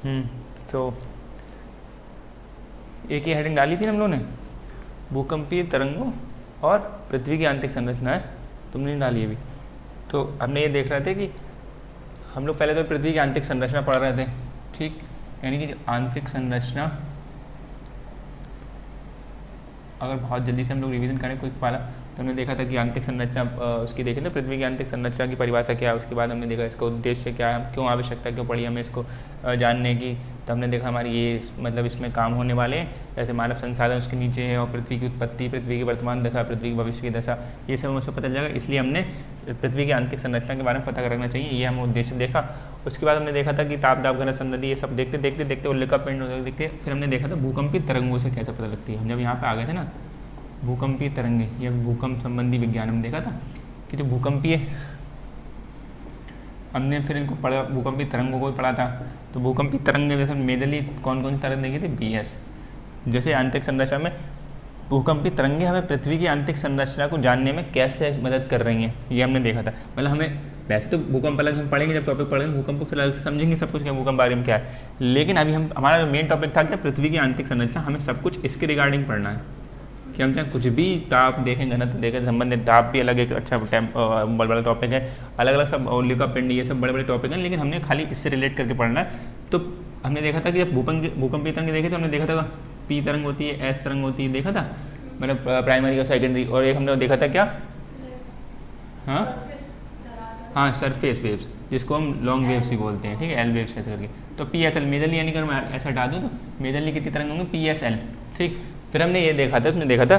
तो एक ही हेडिंग डाली थी हम लोगों ने, भूकंपीय तरंगों और पृथ्वी की आंतरिक संरचना है, तुमने नहीं डाली अभी। तो हमने ये देख रहे थे कि हम लोग पहले तो पृथ्वी की आंतरिक संरचना पढ़ रहे थे, ठीक, यानी कि आंतरिक संरचना अगर बहुत जल्दी से हम लोग रिवीजन करें क्विक वाला, तो हमने देखा था कि आंतरिक संरचना उसकी देखे थे, पृथ्वी की आंतरिक संरचना की परिभाषा क्या है, उसके बाद हमने देखा इसका उद्देश्य क्या है, क्यों आवश्यकता क्यों पड़ी हमें इसको जानने की। तो हमने देखा हमारी ये मतलब इसमें काम होने वाले हैं, जैसे मानव संसाधन उसके नीचे है, और पृथ्वी की उत्पत्ति, पृथ्वी की वर्तमान दशा, पृथ्वी की भविष्य की दशा, ये सब हमें पता चल जाएगा। इसलिए हमने पृथ्वी की आंतरिक संरचना के बारे में पता रखना चाहिए, ये हमें उद्देश्य देखा। उसके बाद हमने देखा था कि ताप दाब घनत्व संदधि, ये सब देखते देखते देखते उल्लिका पिंड देखते, फिर हमने देखा था भूकंपीय तरंगों से कैसे पता लगती है। हम जब यहाँ पे आ गए थे ना, भूकंपीय तरंगे या भूकंप संबंधी विज्ञान में देखा था कि जो भूकंपीय, हमने फिर इनको पढ़ा, भूकंपीय तरंगों को भी पढ़ा था। तो भूकंपीय तरंग जैसे मेजरली कौन कौन सी तरंग देखी थी, BS। जैसे आंतरिक संरचना में भूकंपीय तरंगे हमें पृथ्वी की आंतरिक संरचना को जानने में कैसे मदद कर रही हैं, ये हमने देखा था। मतलब हमें वैसे तो भूकंप अलग हम पढ़ेंगे, जब टॉपिक पढ़ेंगे भूकंप को फिर अलग से समझेंगे सब कुछ, क्या भूकंप बारे में क्या है। लेकिन अभी हमारा मेन टॉपिक था क्या, पृथ्वी की आंतरिक संरचना, हमें सब कुछ इसके रिगार्डिंग पढ़ना है कि हम चाहे कुछ भी ताप देखें, घनत्व देखें, संबंधित ताप भी अलग एक अच्छा बड़ा बड़ा टॉपिक है, अलग अलग सब उल्लिका पिंड, ये सब बड़े बड़े टॉपिक हैं, लेकिन हमने खाली इससे रिलेट करके पढ़ना है। तो हमने देखा था कि जब भूकंपीय तरंग देखे तो हमने देखा था P तरंग होती है, S तरंग होती है, देखा था मतलब प्राइमरी और सेकेंडरी। और एक हमने देखा था क्या, हाँ सरफेस वेव्स, जिसको हम लॉन्ग वेव्स ही बोलते हैं, ठीक है, L वेव्स ऐसे करके। तो PSL मेजरली, यानी कि मैं ऐसा हटा दूँ तो मेजरली कितनी तरंग होंगे, PSL, ठीक। फिर हमने ये देखा था, तुमने देखा था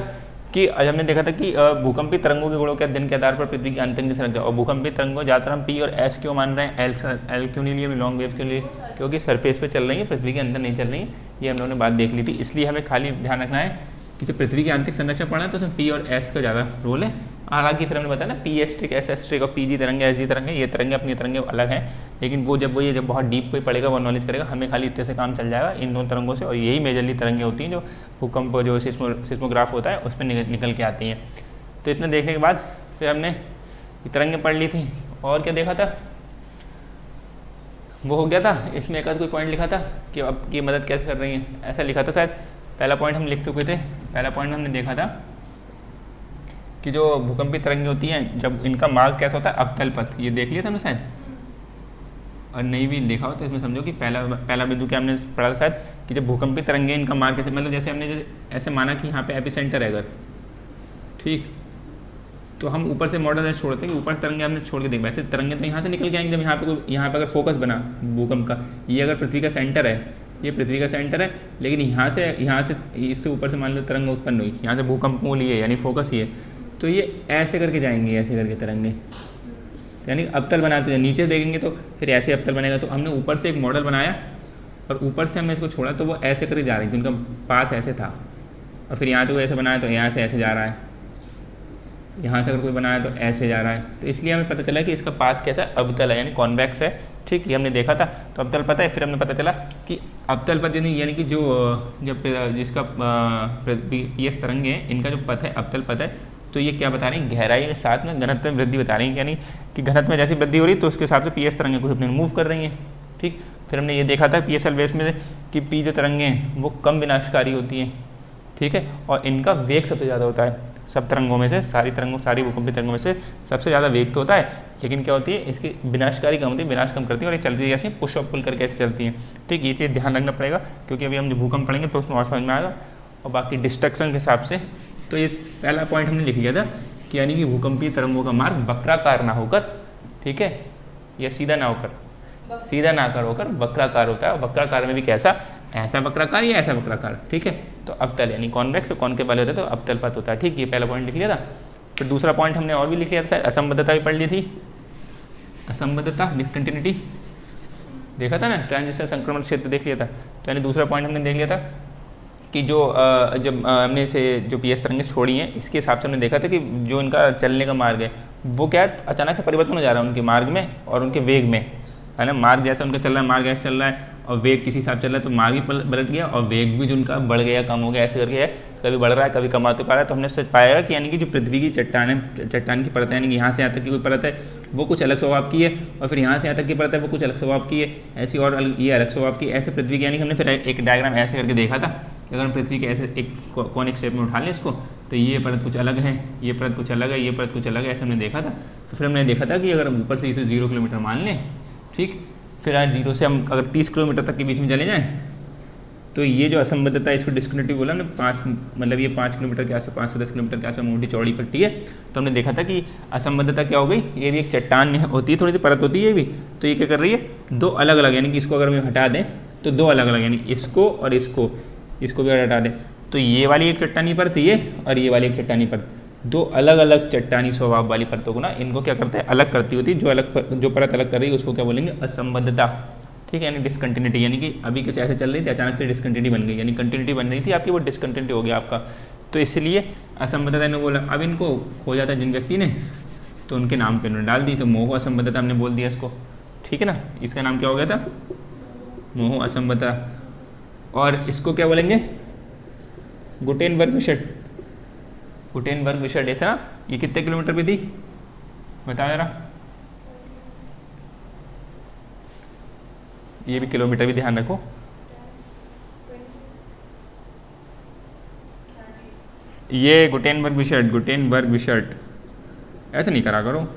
कि हमने देखा था कि भूकंपीय तरंगों के गुणों के अध्ययन के आधार पर पृथ्वी की आंतरिक संरचना, और भूकंपीय तरंगों ज़्यादातर हम P और S क्यों मान रहे हैं, L क्यों नहीं लिए लॉन्ग वेव के लिए, क्योंकि सरफेस पे चल रही है, पृथ्वी के अंदर नहीं चल रही है, ये हम लोगों ने बात देख ली थी। इसलिए हमें खाली ध्यान रखना है कि जो पृथ्वी की आंतरिक संरचना पढ़ना है तो उसमें P और S का ज़्यादा रोल है। हालांकि फिर हमने बताया ना P S trick, S S trick और PG तरंगे, SG तरंगे, ये तरंगे अपनी तरंगे अलग हैं, लेकिन वो जब बहुत डीप कोई पढ़ेगा वो नॉलेज करेगा, हमें खाली इतने से काम चल जाएगा इन दोनों तरंगों से। और यही मेजरली तरंगे होती हैं जो भूकंप, जो सिस्मोग्राफ होता है उस पर निकल के आती हैं। तो इतना देखने के बाद फिर हमने तरंगे पढ़ ली थी, और क्या देखा था, वो हो गया था। इसमें एक आध कोई पॉइंट लिखा था कि अब की मदद कैसे कर रही है, ऐसा लिखा था शायद। पहला पॉइंट हम लिख चुके थे, पहला पॉइंट हमने देखा था कि जो भूकंपीय तरंगे होती हैं जब इनका मार्ग कैसा होता है, अवतल पथ, ये देख लिया था हमने शायद, और नहीं भी देखा हो तो इसमें समझो कि पहला बिंदु क्या हमने पढ़ा था शायद, कि जब भूकंपीय तरंगे इनका मार्ग कैसे, मतलब जैसे हमने ऐसे माना कि यहाँ पे एपिसेंटर है अगर, ठीक, तो हम ऊपर से मॉडल ऐसे छोड़ते हैं कि ऊपर तरंगे हमने छोड़ के देख, वैसे तरंगे तो यहाँ से निकल के आएंगे जब यहाँ पे अगर फोकस बना भूकंप का, ये अगर पृथ्वी का सेंटर है, ये पृथ्वी का सेंटर है, लेकिन यहाँ से इससे ऊपर से मान लो तरंग उत्पन्न हुई, यहाँ से भूकंप मूल ये यानी फोकस ये, तो ये ऐसे करके जाएंगे, ऐसे करके तरंगे, यानी अवतल बनाते हैं। नीचे देखेंगे तो फिर ऐसे अवतल बनेगा। तो हमने ऊपर से एक मॉडल बनाया और ऊपर से हमने इसको छोड़ा, तो वो ऐसे करके जा रही थी, उनका पाथ ऐसे था। और फिर यहाँ से कोई ऐसे बनाया तो यहाँ से ऐसे जा रहा है, यहाँ से अगर कोई बनाया तो ऐसे जा रहा है। तो इसलिए हमें पता चला कि इसका पाथ कैसा है, अवतल है, यानी कॉन्वेक्स है, ठीक, ये हमने देखा था। तो अवतल पथ है। फिर हमने पता चला कि अवतल पथ यानी कि जो जब जिसका PS तरंगे हैं, इनका जो पथ है अवतल पथ है, तो ये क्या बता रही हैं, गहराई के साथ में घनत्व में वृद्धि बता रही हैं, यानी कि घनत्व में जैसी वृद्धि हो रही है तो उसके हिसाब से PS तरंगे कुछ अपने मूव कर रही हैं, ठीक। फिर हमने ये देखा था PSL वेव्स में कि P जो तरंगे हैं वो कम विनाशकारी होती हैं, ठीक है, और इनका वेग सबसे ज़्यादा होता है सब तरंगों में से, सारी भूकंपीय तरंगों में से सबसे ज़्यादा वेग तो होता है, लेकिन क्या होती है इसकी विनाशकारी कम होती है, विनाश कम करती है, और ये चलती है ऐसे पुश और पुल करके ऐसे चलती हैं, ठीक। ये चीज़ ध्यान रखना पड़ेगा, क्योंकि अभी हम जो भूकंप पढ़ेंगे तो उसमें और समझ में आएगा। और बाकी डिस्ट्रक्शन के हिसाब से तो ये पहला पॉइंट हमने लिख लिया था कि यानी कि भूकंपीय तरंगों का मार्ग वक्राकार ना होकर, ठीक है, या सीधा ना होकर वक्राकार होता है। वक्राकार में भी कैसा, ऐसा वक्राकार या ऐसा वक्राकार, ठीक है। तो अवतल यानी कॉन्वेक्स और कॉनकेव वाले होते हैं, तो अवतल पथ होता है, ठीक। ये पहला पॉइंट लिख लिया था। फिर दूसरा पॉइंट हमने और भी लिख लिया था, असंबद्धता भी पढ़ ली थी, असंबद्धता, डिसकंटिन्यूटी देखा था ना, ट्रांजिशन संक्रमण क्षेत्र देख लिया था। तो यानी दूसरा पॉइंट हमने देख लिया था कि जो जब हमने इसे जो PS तरंगे छोड़ी हैं, इसके हिसाब से हमने देखा था कि जो इनका चलने का मार्ग है वो क्या अचानक से परिवर्तन हो जा रहा है उनके मार्ग में और उनके वेग में, है ना। मार्ग जैसा उनका चल रहा है, मार्ग ऐसे चल रहा है, और वेग किसी हिसाब से चल रहा है, तो मार्ग भी पलट गया और वेग भी जो उनका बढ़ गया कम हो गया, ऐसे करके है, कभी बढ़ रहा है कभी कम होते पा रहा है। तो हमने सच पाया कि यानी कि जो पृथ्वी की चट्टान की परत है, यानी कि यहाँ से यहाँ तक की कोई परत है वो कुछ अलग स्वभाव की है, और फिर यहाँ से यहाँ तक की परत है वो कुछ अलग स्वभाव की है, ऐसी और ये अलग स्वभाव की, ऐसे पृथ्वी की। यानी कि हमने फिर एक डायग्राम ऐसे करके देखा था कि अगर हम पृथ्वी के ऐसे एक कॉनिक शेप में उठा लें इसको, तो ये परत कुछ अलग है, ये परत कुछ अलग है, ये परत कुछ अलग है, ऐसे हमने देखा था। तो फिर हमने देखा था कि अगर हम ऊपर से इसे 0 किलोमीटर मान लें, ठीक, फिर आज 0 से हम अगर 30 किलोमीटर तक के बीच में चले जाएँ, तो ये जो असंबद्धता है इसको डिस्कनेक्टिव बोला हमने, 5 मतलब ये 5 किलोमीटर के आसपास, 5 से 10 किलोमीटर के आसपास मोटी चौड़ी पट्टी है। तो हमने देखा था कि असंबद्धता क्या हो गई, ये भी एक चट्टान होती है, थोड़ी सी परत होती है ये भी, तो ये क्या कर रही है, दो अलग अलग, यानी कि इसको अगर हम हटा दें तो दो अलग अलग, यानी इसको और इसको भी हटा दें, तो ये वाली एक चट्टानी परत ये और ये वाली एक चट्टानी परत, दो अलग अलग चट्टानी स्वभाव वाली परतों को ना, इनको क्या करते हैं, अलग करती होती है। जो परत अलग कर रही है उसको क्या बोलेंगे, असंबद्धता, ठीक है, यानी डिसकंटिन्यूटी, यानी कि अभी कुछ ऐसे चल रही थी अचानक से डिसकंटिन्यूटी बन गई, यानी कंटिन्यूटी बन रही थी आपकी, वो डिसकंटिन्यूटी हो गया आपका, तो इसलिए असंबद्धता ने बोला। अब इनको खोजा था जिन व्यक्ति ने, तो उनके नाम पे उन्होंने डाल दी, तो मोह असंबद्धता हमने बोल दिया इसको, ठीक है ना, इसका नाम क्या हो गया था, मोह असंबद्धता। और इसको क्या बोलेंगे, गुटेनबर्ग विशर्ट, गुटेनबर्ग विशर्ट ये था ना, ये कितने किलोमीटर पे थी बताओ जरा, ये भी किलोमीटर भी ध्यान रखो, ये गुटेनबर्ग विशर्ट, ऐसे नहीं करा करो,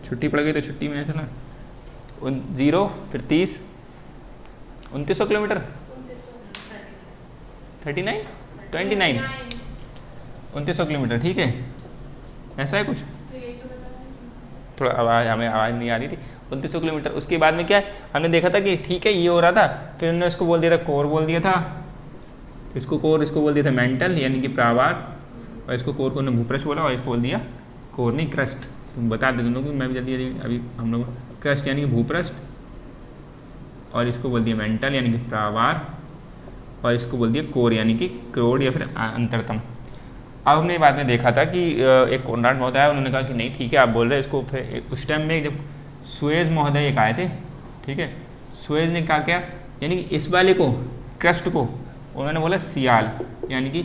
छुट्टी पड़ गई तो छुट्टी में ऐसे ना, 0 फिर 30, 2900 किलोमीटर, 29 2900 किलोमीटर, ठीक है, ऐसा है कुछ, थोड़ा हमें आवाज़ नहीं आ रही थी, 2900 किलोमीटर। उसके बाद में क्या है, हमने देखा था कि ठीक है ये हो रहा था, फिर उन्होंने इसको बोल दिया था कोर, बोल दिया था इसको कोर, इसको बोल दिया था मेंटल यानी कि प्रावार, और इसको कोर को उन्होंने भूपृष्ठ बोला, और इसको बोल दिया कोर नहीं क्रस्ट, बता दे दोनों को, मैं भी जल्दी अभी हम लोग, क्रस्ट यानी कि भूपृष्ठ, और इसको बोल दिया मेंटल यानी कि प्रावार, और इसको बोल दिया कोर यानी कि क्रोड या फिर अंतरतम। अब हमने बाद में देखा था कि एक कोनराड महोदय है, उन्होंने कहा कि नहीं ठीक है आप बोल रहे हैं इसको, फिर उस टाइम में जब सुएज महोदय एक आए थे, ठीक है, सुएज ने कहा क्या, यानी कि इस वाले को क्रस्ट को उन्होंने बोला सियाल, यानी कि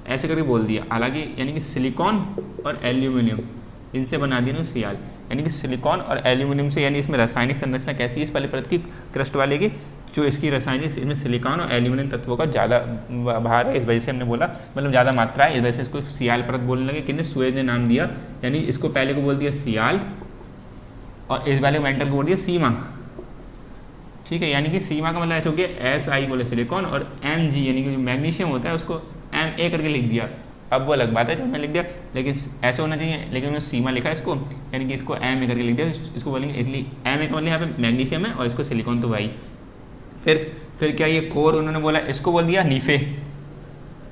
ऐसे करके बोल दिया, हालांकि यानी कि सिलिकॉन और एल्यूमिनियम इनसे बना दिया ना सियाल, यानी कि सिलिकॉन और एल्यूमिनियम से, यानी इसमें रासायनिक संरचना कैसी है इस वाले परत की, क्रस्ट वाले की, जो इसकी रासायनिक, इसमें सिलिकॉन और एल्यूमिनियम तत्वों का ज़्यादा भार है, इस वजह से हमने बोला, मतलब ज़्यादा मात्रा है, इस वजह से इसको सियाल परत बोलने लगे, किन्हें, सुएज ने नाम दिया, यानी इसको पहले को बोल दिया सियाल और इस वाले मेंटल को बोल दिया सीमा, ठीक है, यानी कि सीमा का मतलब ऐसे हो गया, SI बोले सिलिकॉन और Mg यानी कि जो मैग्नीशियम होता है उसको Ma करके लिख दिया। अब वो अलग बात है जो मैंने लिख दिया, लेकिन ऐसे होना चाहिए, लेकिन उन्होंने सीमा लिखा है इसको, यानी कि इसको Ma करके लिख दिया, इसको बोलेंगे, इसलिए Ma का मतलब यहाँ पे मैग्नीशियम है और इसको सिलिकॉन तो भाई। फिर क्या ये कोर उन्होंने बोला, इसको बोल दिया नीफे,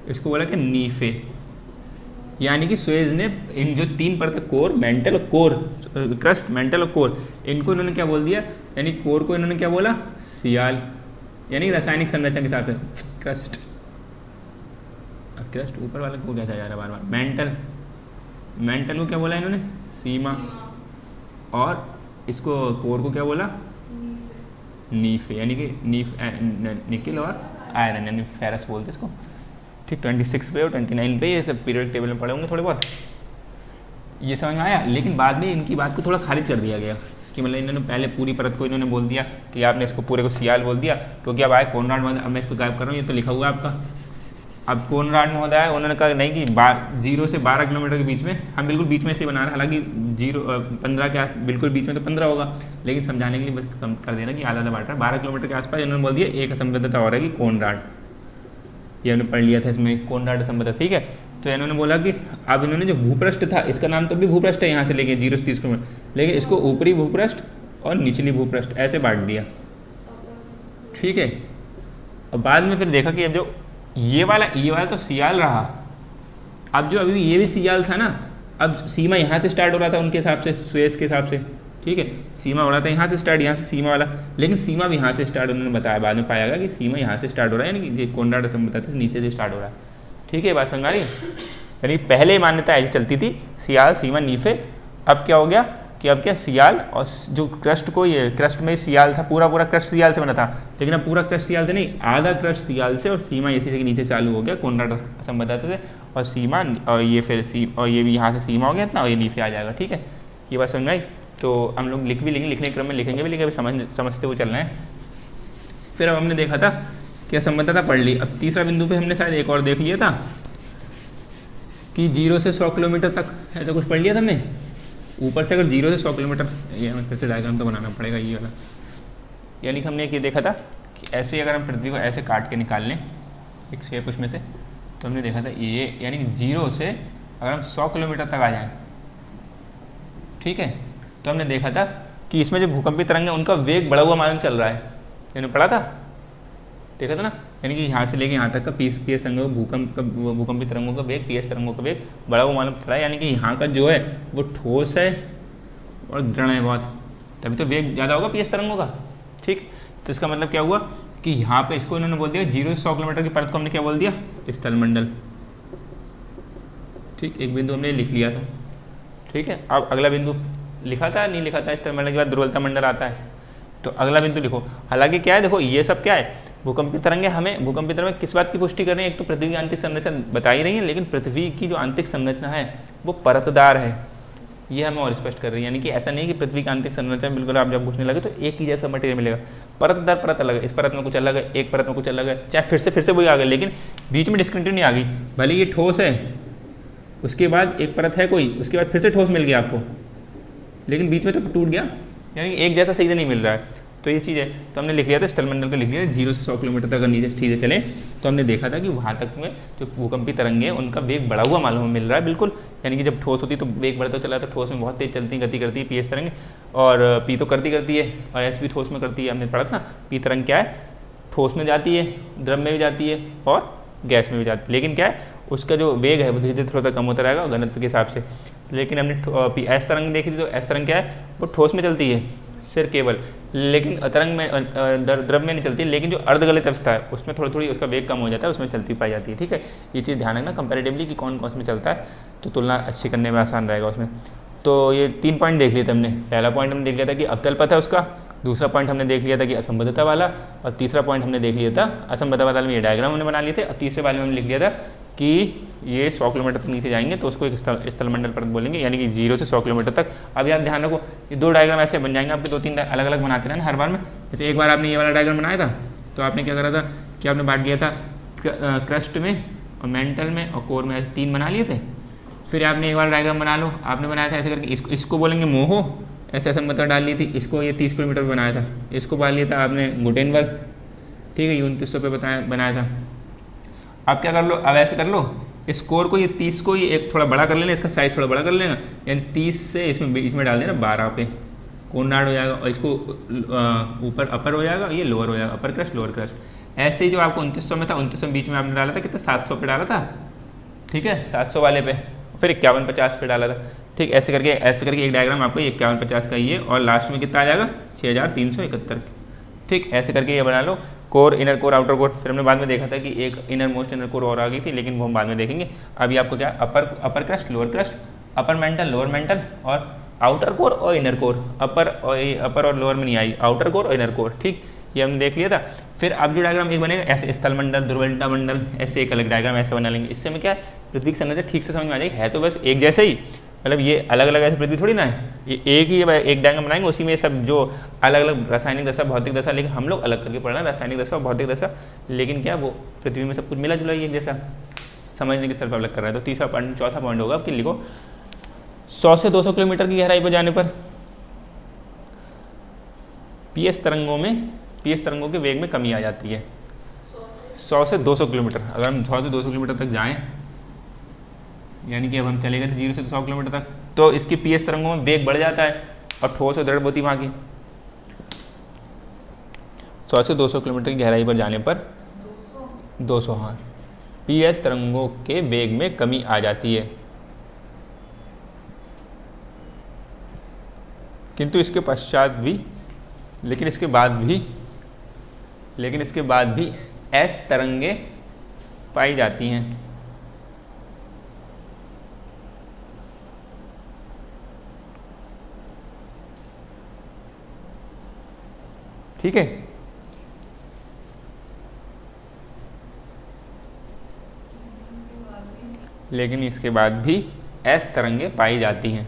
इसको बोला कि नीफे, यानी कि सुएज ने इन जो 3 परत कोर, मेंटल और कोर, क्रस्ट, मेंटल और कोर, इनको इन्होंने क्या बोल दिया, यानी कोर को इन्होंने क्या बोला, सियाल, यानी रासायनिक संरचना के साथ में क्रस्ट, क्रस्ट ऊपर वाले को क्या जा रहा है बार बार, मेंटल को क्या बोला इन्होंने, सीमा, और इसको कोर को क्या बोला, नीफ, यानी कि निकिल और आयरन यानी फेरस बोलते इसको, ठीक, 26 पे और 29 पे, ये सब पीरियड टेबल में पढ़े होंगे थोड़े बहुत, ये समझ में आया। लेकिन बाद में इनकी बात को थोड़ा खारिज कर दिया गया कि मतलब इन्होंने पहले पूरी परत को इन्होंने बोल दिया कि आपने इसको पूरे को सियाल बोल दिया, क्योंकि अब आए कोनराड महोदय, अब मैं इसको गायब कर रहा हूँ, ये तो लिखा हुआ है आपका। अब कोनराड महोदय आए, उन्होंने कहा नहीं कि 0 से 12 किलोमीटर के बीच में, हम बिल्कुल बीच में इसलिए बना रहे हैं, हालांकि 15 क्या बिल्कुल बीच में तो 15 होगा, लेकिन समझाने के लिए बस कम कर देना कि आधा बांट रहा है, 12 किलोमीटर के आसपास इन्होंने बोल दिया एक असंबद्धता और है कि कोनराड, ये हमने पढ़ लिया था इसमें, कोनराड असंबद्धता, ठीक है। तो इन्होंने बोला कि अब इन्होंने जो भूपृष्ठ था, इसका नाम तो भी भूपृष्ठ है यहाँ से लेके 0 से 30 किलोमीटर, लेकिन इसको ऊपरी भूपृष्ठ और निचली भूपृष्ठ ऐसे बांट दिया, ठीक है। और बाद में फिर देखा कि अब जो ये वाला तो सियाल रहा, अब जो अभी ये भी सियाल था ना, अब सीमा यहाँ से स्टार्ट हो रहा था उनके हिसाब से, सुएज के हिसाब से, ठीक है, सीमा हो रहा था यहाँ से स्टार्ट, यहाँ से सीमा वाला, लेकिन सीमा भी यहाँ से स्टार्ट, उन्होंने बताया बाद में पाया गया कि सीमा यहाँ से स्टार्ट हो रहा है, यानी कि कोनराड असंबद्धता से नीचे से स्टार्ट हो रहा है, ठीक है, बात समझ आ रही। यानी पहले मान्यता ऐसी चलती थी, सियाल, सीमा, नीफे, अब क्या हो गया, कि अब क्या सियाल और जो क्रस्ट को ये क्रस्ट में सियाल था, पूरा पूरा क्रस्ट सियाल से बना था, लेकिन अब पूरा क्रस्ट सियाल से नहीं, आधा क्रस्ट सियाल से और सीमा इसी से नीचे चालू हो गया कोनराड संबंधाते थे, और सीमा और ये फिर और ये भी यहाँ से सीमा हो गया इतना, और ये नीचे आ जाएगा। ठीक है, ये बात समझ में आई। तो हम लोग लिख भी लेंगे, लिखने के क्रम में लिखेंगे भी, लेकिन अभी समझते हुए चलना है। फिर अब हमने देखा था क्या संबंधता पढ़ ली। अब तीसरा बिंदु पे हमने शायद एक और देख लिया था कि 0 से 100 किलोमीटर तक ऐसा कुछ पढ़ लिया था हमने। ऊपर से अगर 0 से 100 किलोमीटर, ये हमें फिर से डायग्राम तो बनाना पड़ेगा ये वाला, यानी कि हमने ये देखा था कि ऐसे ही अगर हम पृथ्वी को ऐसे काट के निकाल लें एक शेप उसमें से, तो हमने देखा था ये, यानी कि 0 से अगर हम 100 किलोमीटर तक आ जाएँ, ठीक है, तो हमने देखा था कि इसमें जो भूकंपी तरंग है उनका वेग बढ़ा हुआ मालूम चल रहा है। मैंने पढ़ा था, देखा था ना, यानी कि यहाँ से लेके यहाँ तक का पी एस तरंगों भूकंपी तरंगों का वेग, पीएस तरंगों का वेग बढ़ा हुआ मालूम चला है। यानी कि यहाँ का जो है वो ठोस है और दृढ़ है बहुत, तभी तो वेग ज़्यादा होगा पीएस तरंगों का। ठीक, तो इसका मतलब क्या हुआ कि यहाँ पे इसको इन्होंने बोल दिया 0 से 100 किलोमीटर की परत को हमने क्या बोल दिया, स्थलमंडल। ठीक, एक बिंदु हमने लिख लिया था। ठीक है, अब अगला बिंदु लिखा था नहीं लिखा था, स्थलमंडल के बाद दुर्बलता मंडल आता है, तो अगला बिंदु लिखो। हालांकि क्या है, देखो ये सब क्या है, भूकंपी तरंगें हमें भूकंपी तरंगें किस बात की पुष्टि कर रही हैं, एक तो पृथ्वी की आंतरिक संरचना बता ही रही है, लेकिन पृथ्वी की जो आंतरिक संरचना है वो परतदार है, ये हमें और स्पष्ट कर रही है। यानी कि ऐसा नहीं कि पृथ्वी की आंतरिक संरचना बिल्कुल आप जब घुसने लगे तो एक ही जैसा मटेरियल मिलेगा, परत दर परत अलग है, इस परत में कुछ अलग है, एक परत में कुछ अलग है, चाहे फिर से वही आ गई, लेकिन बीच में डिस्कंटिन्यूटी आ गई। भले ये ठोस है, उसके बाद एक परत है कोई, उसके बाद फिर से ठोस मिल गया आपको, लेकिन बीच में तो टूट गया, यानी एक जैसा सही से नहीं मिल रहा है। तो ये चीज़ है, तो हमने लिख लिया था स्थलमंडल का, लिख लिया 0 से 100 किलोमीटर तक अगर नीचे सीधे चले तो हमने देखा था कि वहाँ तक में जो भूकंपी तरंगे हैं उनका वेग बढ़ा हुआ मालूम मिल रहा है बिल्कुल। यानी कि जब ठोस होती है तो वेग बढ़ता चला है, तो ठोस में बहुत तेज चलती गति करती है पीएस तरंगे, और पी तो करती है और एस भी ठोस में करती है। हमने पढ़ा था ना, पी तरंग क्या है, ठोस में जाती है, द्रव में भी जाती है और गैस में भी जाती है, लेकिन क्या है उसका जो वेग है वो धीरे धीरे थोड़ा कम होता रहेगा घनत्व के हिसाब से। लेकिन हमने एस तरंग देखी थी, तो एस तरंग क्या है, वो ठोस में चलती है सिर्फ केवल, लेकिन तरंग में द्रव में नहीं चलती, लेकिन जो अर्धगलित अवस्था है उसमें थोड़ी थोड़ी उसका वेग कम हो जाता है, उसमें चलती पाई जाती है। ठीक है, ये चीज़ ध्यान रखना कंपैरेटिवली कि कौन कौन में चलता है, तो तुलना अच्छी करने में आसान रहेगा उसमें। तो ये 3 पॉइंट देख लिए थे हमने। पहला पॉइंट हमने देख लिया था कि अवतल पथ है उसका, दूसरा पॉइंट हमने देख लिया था कि असंबद्धता वाला, और तीसरा पॉइंट हमने देख लिया था असंबद्धता वाला में ये डायग्राम हमने बना लिए थे, और तीसरे वाले में हमने लिख लिया था कि ये 100 किलोमीटर तक नीचे जाएंगे तो उसको एक स्थलमंडल परत बोलेंगे, यानी कि 0 से 100 किलोमीटर तक। अब यार ध्यान रखो, ये 2 डायग्राम ऐसे बन जाएंगे आपके, 2-3 अलग अलग बनाते रहना हर बार में। जैसे एक बार आपने ये वाला डायग्राम बनाया था तो आपने क्या करा था कि आपने बांट लिया था क्रस्ट में और मेंटल में और कोर में, ऐसे 3 बना लिए थे। फिर आपने एक बार डायग्राम बना लो, आपने बनाया था ऐसे करके, इसको बोलेंगे मोहो, ऐसे असंबद्धता डाल ली थी, इसको ये 30 किलोमीटर बनाया था, इसको बांट लिया था आपने गुटेनबर्ग, ठीक है, 2900 पे बनाया था। आप क्या कर लो, अब ऐसे कर लो, इस कोर को ये 30 को ये एक थोड़ा बड़ा कर लेना, इसका साइज थोड़ा बड़ा कर लेना, यानी 30 से इसमें डाल देना 12 पे, कोनराड हो जाएगा, और इसको ऊपर अपर हो जाएगा, ये लोअर हो जाएगा, अपर क्रस्ट लोअर क्रस्ट। ऐसे ही जो आपको 2900 में था, 2900 बीच में आपने डाला था कितना, 700 पे डाला था, ठीक है, 700 वाले पे, फिर 5150 पे डाला था। ठीक, ऐसे करके एक डायग्राम आपको 5150 का ये, और लास्ट में कितना आ जाएगा 6371। ठीक, ऐसे करके ये बना लो, core, inner core, outer core. फिर हमने बाद में देखा था कि एक इनर मोस्ट इनर कोर और आ गई थी, लेकिन वो हम बाद में देखेंगे। अभी आपको क्या, upper crust lower crust, upper mantle lower mantle, और आउटर कोर और इनर कोर। अपर और लोअर में नहीं आई, आउटर कोर और इनर कोर। ठीक, ये हमने देख लिया था। फिर अब जो डायग्राम एक बनेगा ऐसे, स्थलमंडल, दुर्बलता मंडल, ऐसे एक अलग डायग्राम ऐसे बना लेंगे। इससे में क्या है, पृथ्वी की संरचना ठीक से समझ में आ जाएगी। है तो बस एक जैसे ही, मतलब ये अलग अलग ऐसे पृथ्वी थोड़ी ना है, ये एक ही एक डायग्राम बनाएंगे, उसी में सब जो अलग अलग रासायनिक दशा, भौतिक दशा, लेकिन हम लोग अलग करके पढ़ रहे हैं रासायनिक दशा और भौतिक दशा, लेकिन क्या वो पृथ्वी में सब कुछ मिला जुला एक जैसा, समझने की तरफ अलग कर रहा है। तो तीसरा पॉइंट, चौथा पॉइंट होगा आपके, लिखो 100 से 200 किलोमीटर की गहराई पर जाने पर पीएस तरंगों के वेग में कमी आ जाती है। 100 से 200 किलोमीटर, अगर हम 100 से 200 किलोमीटर तक जाएं, यानी कि अब हम चले गए थे 0 से 100 किलोमीटर तक, तो इसकी पीएस तरंगों में वेग बढ़ जाता है और ठोस और दृढ़ होती वहाँ की। 100 से 200 किलोमीटर की गहराई पर जाने पर 200 हाँ, पीएस तरंगों के वेग में कमी आ जाती है। किंतु इसके पश्चात भी, लेकिन इसके बाद भी एस तरंगे पाई जाती हैं। ठीक है। लेकिन इसके बाद भी एस तरंगें पाई जाती हैं।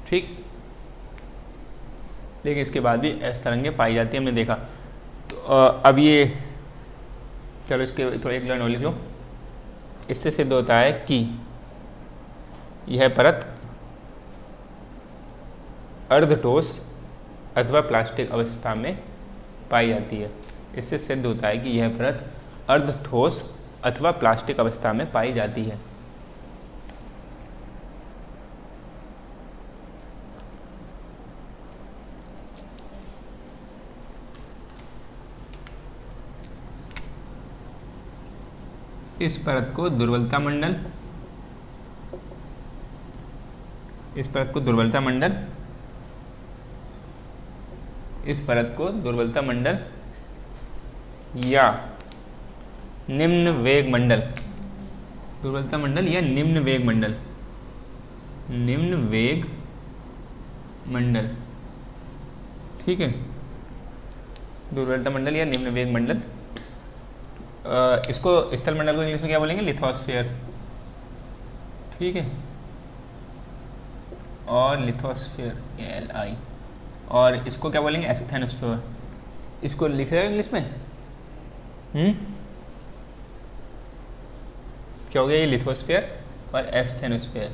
ठीक, लेकिन इसके बाद भी एस तरंगें पाई जाती हैं, हमने देखा। तो अब ये चलो इसके थोड़ा एक लाइन और लिख लो। इससे सिद्ध होता है कि यह परत अर्धठोस अथवा प्लास्टिक अवस्था में पाई जाती है। इससे सिद्ध होता है कि यह परत अर्धठोस अथवा प्लास्टिक अवस्था में पाई जाती है। इस परत को दुर्बलता मंडल, इस परत को दुर्बलता मंडल, इस परत को दुर्बलता मंडल या निम्न वेग मंडल, दुर्बलता मंडल या निम्न वेग मंडल, निम्न वेग मंडल, ठीक है, दुर्बलता मंडल या निम्न वेग मंडल। इसको स्थल मंडल को इंग्लिश में क्या बोलेंगे? लिथोस्फीयर, ठीक है, और लिथोस्फीयर Li, और इसको क्या बोलेंगे? एस्थेनोस्फीयर। इसको लिख रहे हो इंग्लिश में? क्या हो गया? ये लिथोस्फीयर और एस्थेनोस्फीयर,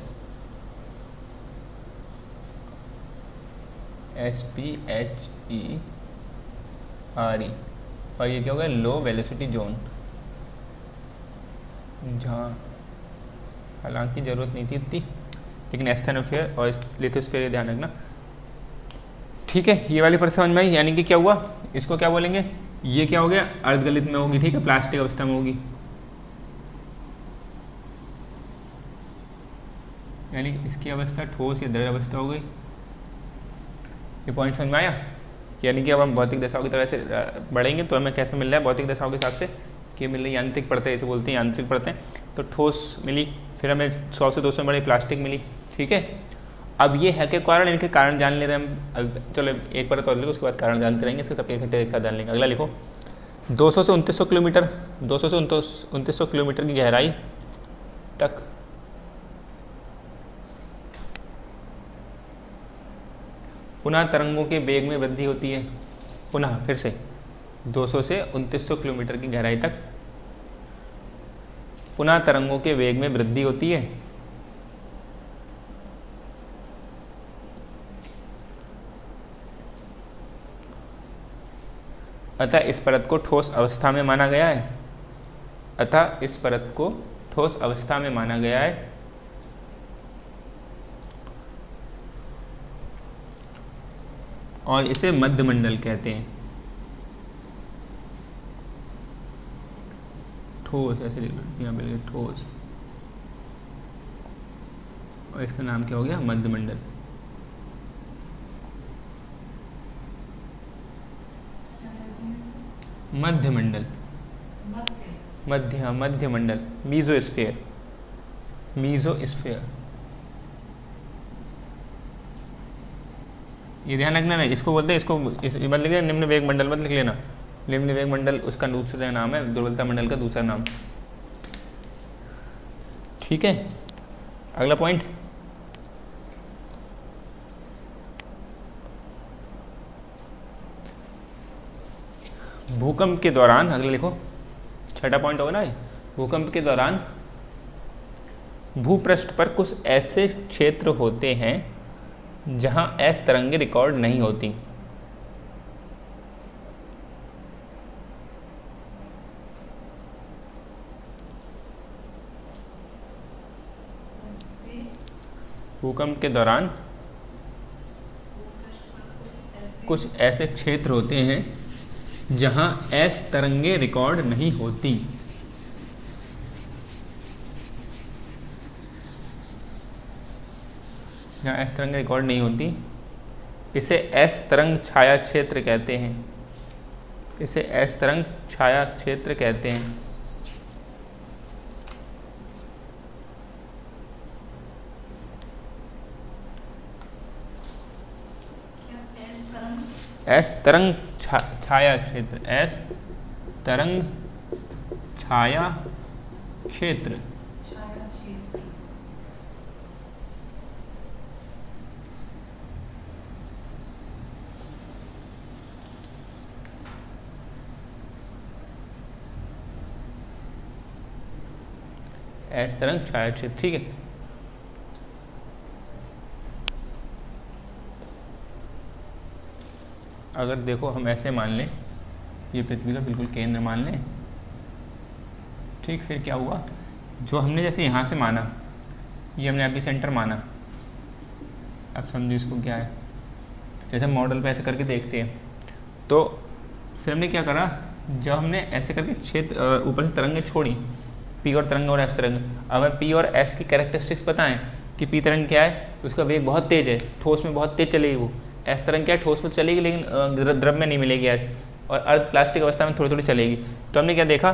SPHERE, और ये क्या हो गया? लो वेलोसिटी जोन, जहाँ हालांकि ज़रूरत नहीं थी इतनी, लेकिन एस्थेनोस्फीयर और लिथोस्फीयर ध्यान रखना, ठीक है। ये वाली पर समझ में आई? यानी कि क्या हुआ, इसको क्या बोलेंगे? ये क्या हो गया? अर्धगलित में होगी, ठीक है, प्लास्टिक अवस्था में होगी, यानी इसकी अवस्था ठोस या द्रव अवस्था हो गई। ये पॉइंट समझ में आया? यानी कि अब हम भौतिक दशाओं की तरह से बढ़ेंगे तो हमें कैसे मिल रहा है भौतिक दशाओं के हिसाब से कि मिल रही यांत्रिक परतें, इसे बोलते हैं यांत्रिक परतें। तो ठोस मिली, फिर हमें 100 से 200 बड़ी प्लास्टिक मिली, ठीक है। अब ये है कि कारण, इनके कारण जान ले रहे हैं हम। अब चलो एक परत और लिखो, उसके बाद कारण जानते रहेंगे, इसके सबके इकट्ठे एक साथ जान लेंगे। अगला लिखो, 200 से 2900 किलोमीटर, 200 से 2900 किलोमीटर की गहराई तक पुनः तरंगों के वेग में वृद्धि होती है। पुनः फिर से 200 से 2900 किलोमीटर की गहराई तक पुनः तरंगों के वेग में वृद्धि होती है। अतः इस परत को ठोस अवस्था में माना गया है, अतः इस परत को ठोस अवस्था में माना गया है। और इसे मध्यमंडल कहते हैं। ठोस, ऐसे लिख लो यहाँ पे, ठोस, और इसका नाम क्या हो गया? मध्यमंडल। मध्यमंडल, मध्य, मध्यमंडल, मीजोस्फीयर, मीजोस्फीयर, ये ध्यान रखना ना, इसको बोलते हैं, इसको मत लिख लेना, निम्न वेग मंडल मत लिख लेना। निम्न वेग मंडल उसका दूसरा नाम है, दुर्बलता मंडल का दूसरा नाम, ठीक है। अगला पॉइंट, भूकंप के दौरान, अगला लिखो, छठा पॉइंट होगा ना, भूकंप के दौरान भूपृष्ठ पर कुछ ऐसे क्षेत्र होते हैं जहां एस तरंगें रिकॉर्ड नहीं होती। भूकंप के दौरान कुछ ऐसे क्षेत्र होते हैं जहां एस तरंगें रिकॉर्ड नहीं होती। जहाँ एस तरंग रिकॉर्ड नहीं होती, इसे एस तरंग छाया क्षेत्र कहते हैं, इसे एस तरंग छाया क्षेत्र कहते हैं। एस तरंग छाया क्षेत्र, एस तरंग छाया क्षेत्र। एस तरंग छाया क्षेत्र, ठीक है। अगर देखो हम ऐसे मान लें, ये पृथ्वी का बिल्कुल केंद्र मान लें, ठीक। फिर क्या हुआ, जो हमने जैसे यहाँ से माना, ये हमने एपी सेंटर माना। अब समझो इसको क्या है, जैसे मॉडल पे ऐसे करके देखते हैं। तो फिर हमने क्या करा, जब हमने ऐसे करके क्षेत्र ऊपर से तरंगें छोड़ी, पी और तरंग और एस तरंग। अब हमें पी और एस की कैरेक्टरिस्टिक्स पता है कि पी तरंग क्या है, उसका वेग बहुत तेज है, ठोस में बहुत तेज चलेगी वो। एस तरंग क्या है, ठोस में चलेगी लेकिन द्रव में नहीं मिलेगी एस, और अर्ध प्लास्टिक अवस्था में थोड़ी थोड़ी चलेगी। तो हमने क्या देखा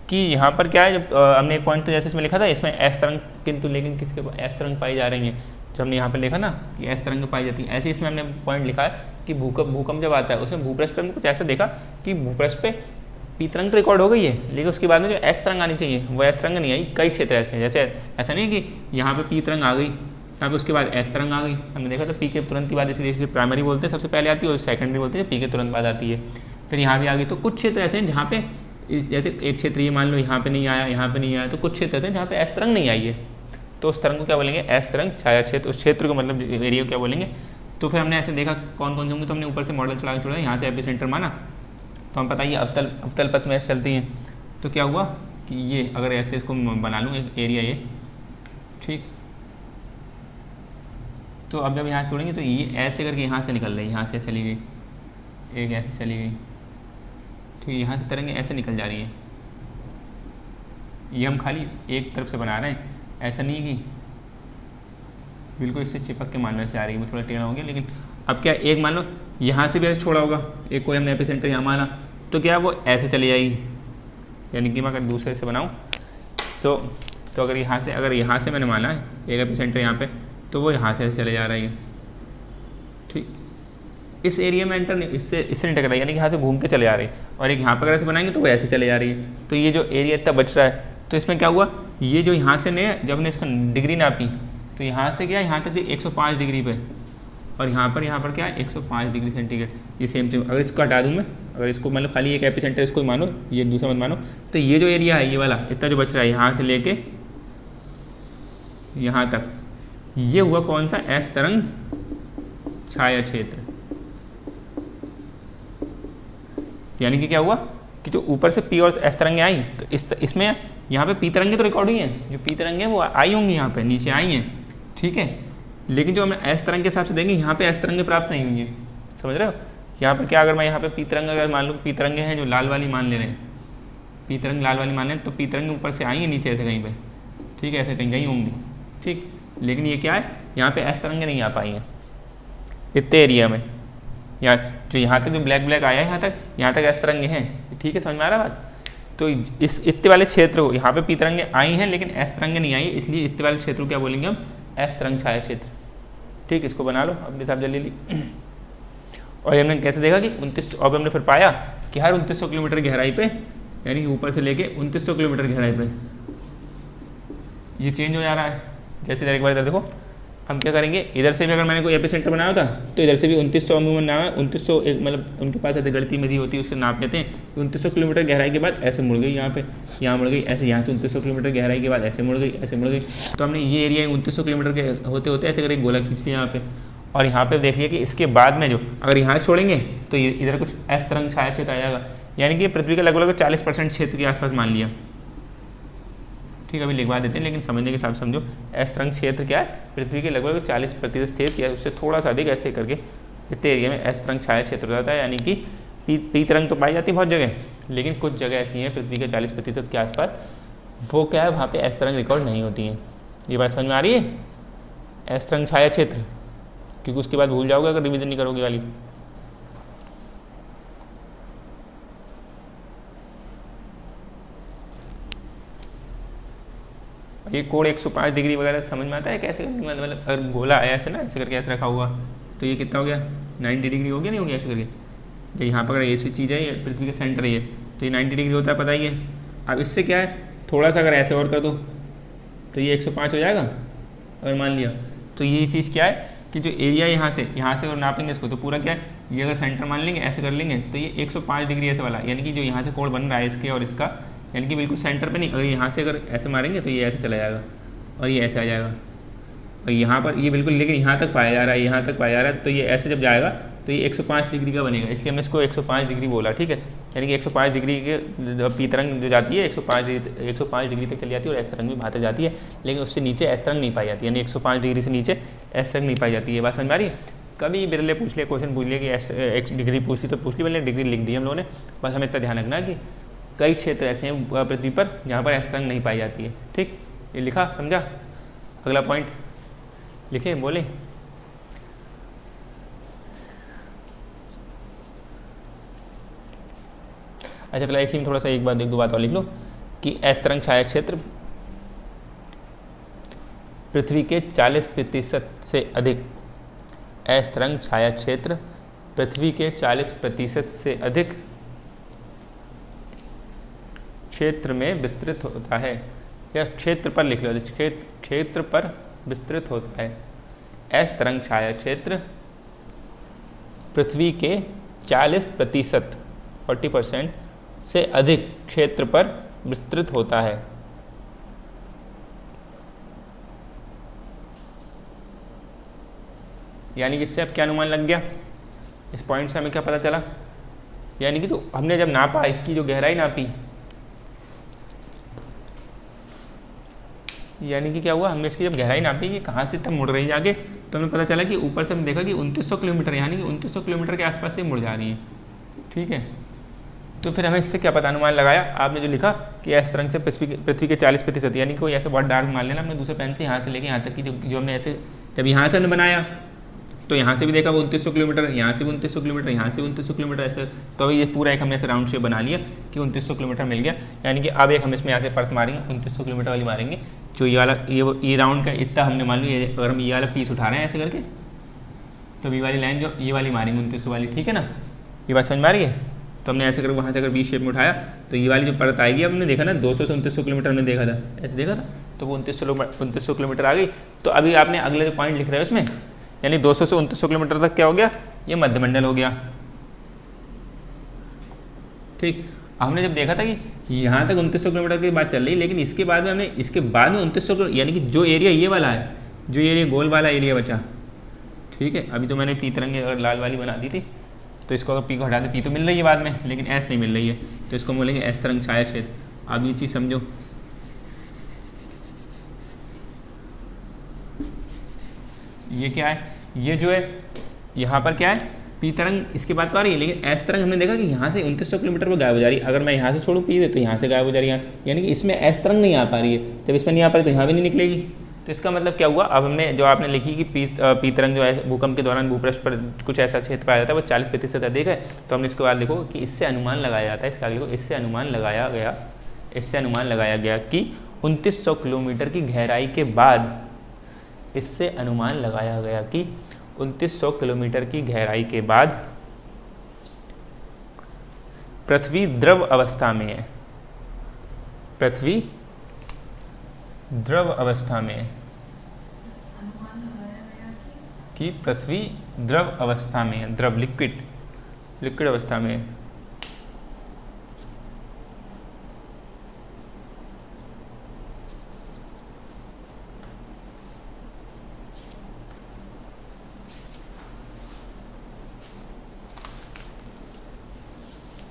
कि यहाँ पर क्या है, जब हमने एक पॉइंट तो जैसे इसमें लिखा था, इसमें एस तरंग किंतु लेकिन किसके एस तरंग पाई जा रही हैं, जो हमने यहाँ पर लिखा ना कि एस तरंग पाई जाती है। ऐसे इसमें हमने पॉइंट लिखा है कि भूकंप जब आता है उसमें भूपृष्ठ पर हमने कुछ ऐसा देखा कि भूपृष्ठ पे पी तरंग तो रिकॉर्ड हो गई है, लेकिन उसके बाद में जो एस तरंग आनी चाहिए वो एस तरंग नहीं आई। कई क्षेत्र ऐसे हैं, जैसे ऐसा नहीं है कि यहाँ पे पी तरंग आ गई, यहाँ पे उसके बाद एस तरंग आ गई। हमने देखा था पी के तुरंत ही बाद, इसलिए प्राइमरी बोलते हैं सबसे पहले आती है, और सेकेंडरी बोलते हैं पी के तुरंत बाद आती है। फिर यहाँ भी आ गई। तो कुछ क्षेत्र ऐसे हैं जहाँ पे जैसे एक क्षेत्र ये मान लो यहाँ पे नहीं आया, यहाँ पे नहीं आया, तो कुछ क्षेत्र ऐसे हैं जहाँ पे एस तरंग नहीं आई है, तो उस तरंग को क्या बोलेंगे, एस तरंग छाया क्षेत्र। उस क्षेत्र को मतलब एरिया को क्या बोलेंगे। तो फिर हमने ऐसे देखा कौन कौन से होंगे, तो हमने ऊपर से मॉडल चला के छोड़ा, यहाँ से एपी सेंटर माना, तो हम पता ही अवतल पथ में चलती हैं। तो क्या हुआ कि ये अगर ऐसे इसको बना लूँ एक एरिया ये, ठीक। तो अब जब यहाँ तोड़ेंगे तो ये ऐसे करके यहाँ से निकल रही, यहाँ से चली गई, एक ऐसे चली गई, ठीक। यहाँ से तरंगे ऐसे निकल जा रही है। ये हम खाली एक तरफ से बना रहे हैं, ऐसा नहीं है कि बिल्कुल इससे चिपक के मानने से आ रही है, वो थोड़ा टेढ़ा हो गया। लेकिन अब क्या, एक मान लो यहाँ से भी ऐसे छोड़ा होगा, एक कोई हमने एपी सेंटर यहाँ माना, तो क्या वो ऐसे चली जाएगी। यानी कि मैं अगर दूसरे से बनाऊँ तो अगर यहाँ से मैंने माना है एक एपी सेंटर यहाँ पे, तो वो यहाँ से ऐसे चले जा रही है, ठीक। इस एरिया में एंटर नहीं, इससे नहीं टकरा, यानी कि यहाँ से घूम के चले जा रही है। और एक यहाँ पर अगर ऐसे बनाएंगे तो वो ऐसे चले जा रही है। तो ये जो एरिया इतना बच रहा है, तो इसमें क्या हुआ, ये जो यहाँ से ने जब ने इसका डिग्री नापी, तो यहाँ से क्या यहाँ तक 105 डिग्री पे, और यहाँ पर क्या है 105 डिग्री सेंटीग्रेड। ये सेम। अगर इसको हटा दूँ मैं, अगर इसको मतलब खाली एक एपी सेंटर इसको मानो, ये दूसरा मत मानो, तो ये जो एरिया है ये वाला इतना जो बच रहा है यहाँ से लेके यहाँ तक, ये हुआ कौन सा, एस तरंग छाया क्षेत्र। यानी कि क्या हुआ कि जो ऊपर से पी और एस तरंगें आई, तो इसमें यहाँ पे पी तरंगें तो रिकॉर्ड हुई हैं, जो पी तरंगें वो आई होंगी यहाँ पे नीचे आई हैं, ठीक है। लेकिन जो हमें एस तरंग के हिसाब से देंगे, यहाँ पे एस तरंगें प्राप्त नहीं हुई हैं, समझ रहे हो। यहाँ पर क्या, अगर मैं यहाँ पे पी तरंग अगर मान लूँ, पी तरंगें हैं जो लाल वाली मान ले रहे हैं, पी तरंग लाल वाली मान लें, तो पी तरंगें ऊपर से आई हैं नीचे ऐसे कहीं पे, ठीक है, ऐसे कहीं कहीं होंगी, ठीक। लेकिन ये क्या है, यहाँ पे एस तरंगें नहीं आ पाई हैं इतने एरिया में। यहाँ जो यहाँ तक जो ब्लैक आया है, यहाँ तक एस तरंगें हैं, ठीक है, समझ में आ रहा बात। तो इस इतने वाले क्षेत्र को यहाँ पे पी तरंगें आई हैं लेकिन एस तरंगें नहीं आई, इसलिए इतने वाले क्षेत्र को क्या बोलेंगे हम, एस तरंग छाया क्षेत्र, ठीक। इसको बना लो अपने हिसाब जल्दी ली। और हमने कैसे देखा कि 29, अब हमने फिर पाया कि हर 2900 किलोमीटर गहराई पे, यानी कि ऊपर से लेके 2900 किलोमीटर गहराई पे ये चेंज हो जा रहा है। जैसे एक बार इधर देखो, हम क्या करेंगे, इधर से भी अगर मैंने कोई एपी सेंटर बनाया होता तो इधर से भी 2900 अमूमन नाम है, 2900 एक मतलब उनके पास ऐसे गलती में दी होती है, उसके नाप लेते हैं। 2900 किलोमीटर गहराई के बाद ऐसे मुड़ गई, यहाँ पे यहाँ मुड़ गई, ऐसे यहाँ से 2900 किलोमीटर गहराई के बाद ऐसे मुड़ गई, ऐसे मुड़ गई। तो हमने ये एरिया 2900 किलोमीटर के होते होते ऐसे करके गोला खींच लिया यहाँ पे। और यहाँ पे देख लिया कि इसके बाद में जो अगर यहाँ छोड़ेंगे तो इधर कुछ एस तरंग छाया क्षेत्र आ जाएगा, यानी कि पृथ्वी के लगभग 40% क्षेत्र के आसपास मान लिया, ठीक। अभी लिखवा देते हैं लेकिन समझने के हिसाब से समझो। एस तरंग क्षेत्र क्या है, पृथ्वी के लगभग 40% क्षेत्र या उससे थोड़ा सा अधिक ऐसे करके इतने एरिया में एस तरंग छाया क्षेत्र हो जाता है। यानी कि पी तरंग तो पाई जाती है बहुत जगह, लेकिन कुछ जगह ऐसी हैं पृथ्वी के 40% के आसपास, वो क्या है वहाँ पे एस तरंग रिकॉर्ड नहीं होती हैं। ये बात समझ में आ रही है, एस तरंग छाया क्षेत्र, क्योंकि उसके बाद भूल जाओगे अगर रिविजन नहीं करोगे वाली। ये कोण 105 डिग्री वगैरह समझ में आता है कैसे, मतलब अगर गोला आया ऐसे ना, ऐसे करके ऐसे रखा हुआ, तो ये कितना हो गया 90 डिग्री हो गया, नहीं हो गया ऐसे करके, जो यहाँ पर अगर ऐसी चीज़ है, ये पृथ्वी का सेंटर है, तो ये 90 डिग्री होता है, पता ही है। अब इससे क्या है, थोड़ा सा अगर ऐसे और कर दो तो ये 105 हो जाएगा। अगर मान लिया तो ये चीज़ क्या है कि जो एरिया यहाँ से और नापेंगे इसको, तो पूरा क्या है, ये अगर सेंटर मान लेंगे, ऐसे कर लेंगे, तो ये 105 डिग्री ऐसे वाला, यानी कि जो यहाँ से कोण बन रहा है इसके और इसका, यानी कि बिल्कुल सेंटर पे नहीं। अगर यहाँ से अगर ऐसे मारेंगे तो ये ऐसे चला जाएगा और ये ऐसे आ जाएगा, और यहाँ पर ये बिल्कुल, लेकिन यहाँ तक पाया जा रहा है, यहाँ तक पाया जा रहा है, तो ये ऐसे जब जाएगा तो ये 105 डिग्री का बनेगा, इसलिए हमने इसको 105 डिग्री बोला। ठीक है, यानी कि 105 डिग्री के पी तरंग जो जाती है 105 डिग्री तक चली जाती है और एस तरंग भी बाहर जाती है, लेकिन उससे नीचे एस तरंग नहीं पाई जाती, यानी 105 डिग्री से नीचे एस तरंग नहीं पाई जाती है। बात समझ में आ रही है? कभी बिरले पूछ लिया, क्वेश्चन पूछ लिया कि एस डिग्री पूछ ली तो पूछ ली, मैंने डिग्री लिख दी हम लोगों ने। बस हमें इतना ध्यान रखना कि कई क्षेत्र ऐसे हैं पृथ्वी पर जहाँ पर एस तरंग नहीं पाई जाती है। ठीक, ये लिखा, समझा? अगला पॉइंट लिखे, बोले। अच्छा, फिलहाल इसी में थोड़ा सा एक दो बात और लिख लो कि एस तरंग छाया क्षेत्र पृथ्वी के 40% से अधिक, एस तरंग छाया क्षेत्र पृथ्वी के 40% से अधिक क्षेत्र में विस्तृत होता है, या क्षेत्र पर लिख लो, क्षेत्र पर विस्तृत होता है। एस तरंग छाया क्षेत्र पृथ्वी के 40% से अधिक क्षेत्र पर विस्तृत होता है। यानी कि इससे अब क्या अनुमान लग गया, इस पॉइंट से हमें क्या पता चला, यानी कि तो हमने जब नापा, इसकी जो गहराई नापी, यानी कि क्या हुआ, हमने इसकी जब गहराई नापी कि कहाँ से तब मुड़ रही है आगे, तो हमें पता चला कि ऊपर से हमने देखा कि 2900 किलोमीटर, यानी कि 2900 किलोमीटर के आसपास से मुड़ जा रही है। ठीक है, तो फिर हमें इससे क्या पता, अनुमान लगाया आपने जो लिखा कि एस तरंग से पृथ्वी के 40%, यानी कोई ऐसे बहुत डार्क मान लेना, हमने दूसरे पेन से यहाँ से लेके यहाँ तक की जो हमने ऐसे, जब यहाँ से हमने बनाया तो यहाँ से भी देखा वो 2900 किलोमीटर, यहाँ से भी 2900 किलोमीटर, यहाँ से 2900 किलोमीटर, ऐसे। तो अभी ये पूरा एक हमने ऐसे राउंड शेप बना लिया कि 2900 किलोमीटर मिल गया। यानी कि अब एक हम इसमें यहाँ से परत मारेंगे, 2900 किलोमीटर वाली मारेंगे, जो ये वाला ये राउंड का इतना हमने मान लिया। अगर हम ये वाला पीस उठा रहे हैं ऐसे करके, तो ये वाली लाइन जो ये वाली मारेंगे 2900 वाली। ठीक है ना, ये बात समझ में आ रही है? तो हमने ऐसे करके वहाँ से अगर बी शेप में उठाया तो ये वाली जो परत आएगी, हमने देखा ना 200 से 2900 किलोमीटर हमने देखा था, ऐसे देखा था, तो वो 2900 किलोमीटर आ गई। तो अभी आपने अगले जो पॉइंट लिख रहे हैं उसमें, यानी 200 से 2900 किलोमीटर तक क्या हो गया, ये मध्यमंडल हो गया। ठीक, हमने जब देखा था कि यहाँ तक 2900 किलोमीटर की बात चल रही, लेकिन इसके बाद में हमने इसके बाद में 2900, यानी कि जो एरिया ये वाला है, जो एरिया गोल वाला एरिया बचा। ठीक है, अभी तो मैंने पी तरंगे और लाल वाली बना दी थी, तो इसको अगर पी को हटा दे, पी तो मिल रही है बाद में, लेकिन एस नहीं मिल रही है, तो इसको बोलेंगे एस तरंग छाया क्षेत्र। अब ये चीज़ समझो, ये क्या है, ये जो है यहाँ पर क्या है, पी तरंग इसके बाद तो आ रही है, लेकिन एस तरंग हमने देखा कि यहाँ से 2900 किलोमीटर पर गायब हो जा रही है। अगर मैं यहाँ से छोड़ूँ पी दे तो यहाँ से गायब हो जा रही है, यानी कि इसमें एस तरंग नहीं आ पा रही है। जब इसमें नहीं आ पा रही तो यहाँ भी नहीं निकलेगी। तो इसका मतलब क्या हुआ, अब हमने जो आपने लिखी कि पी तरंग जो है भूकंप के दौरान भूपृष्ठ पर कुछ ऐसा क्षेत्र पाया जाता है वो 40% अधिक है। तो हमने इसके बाद लिखो कि इससे अनुमान लगाया जाता है, इसका लिखो इससे अनुमान लगाया गया कि 2900 किलोमीटर की गहराई के बाद, इससे अनुमान लगाया गया कि 2900 किलोमीटर की गहराई के बाद पृथ्वी द्रव अवस्था में है, पृथ्वी द्रव अवस्था में है, कि पृथ्वी द्रव अवस्था में है, द्रव लिक्विड अवस्था में है।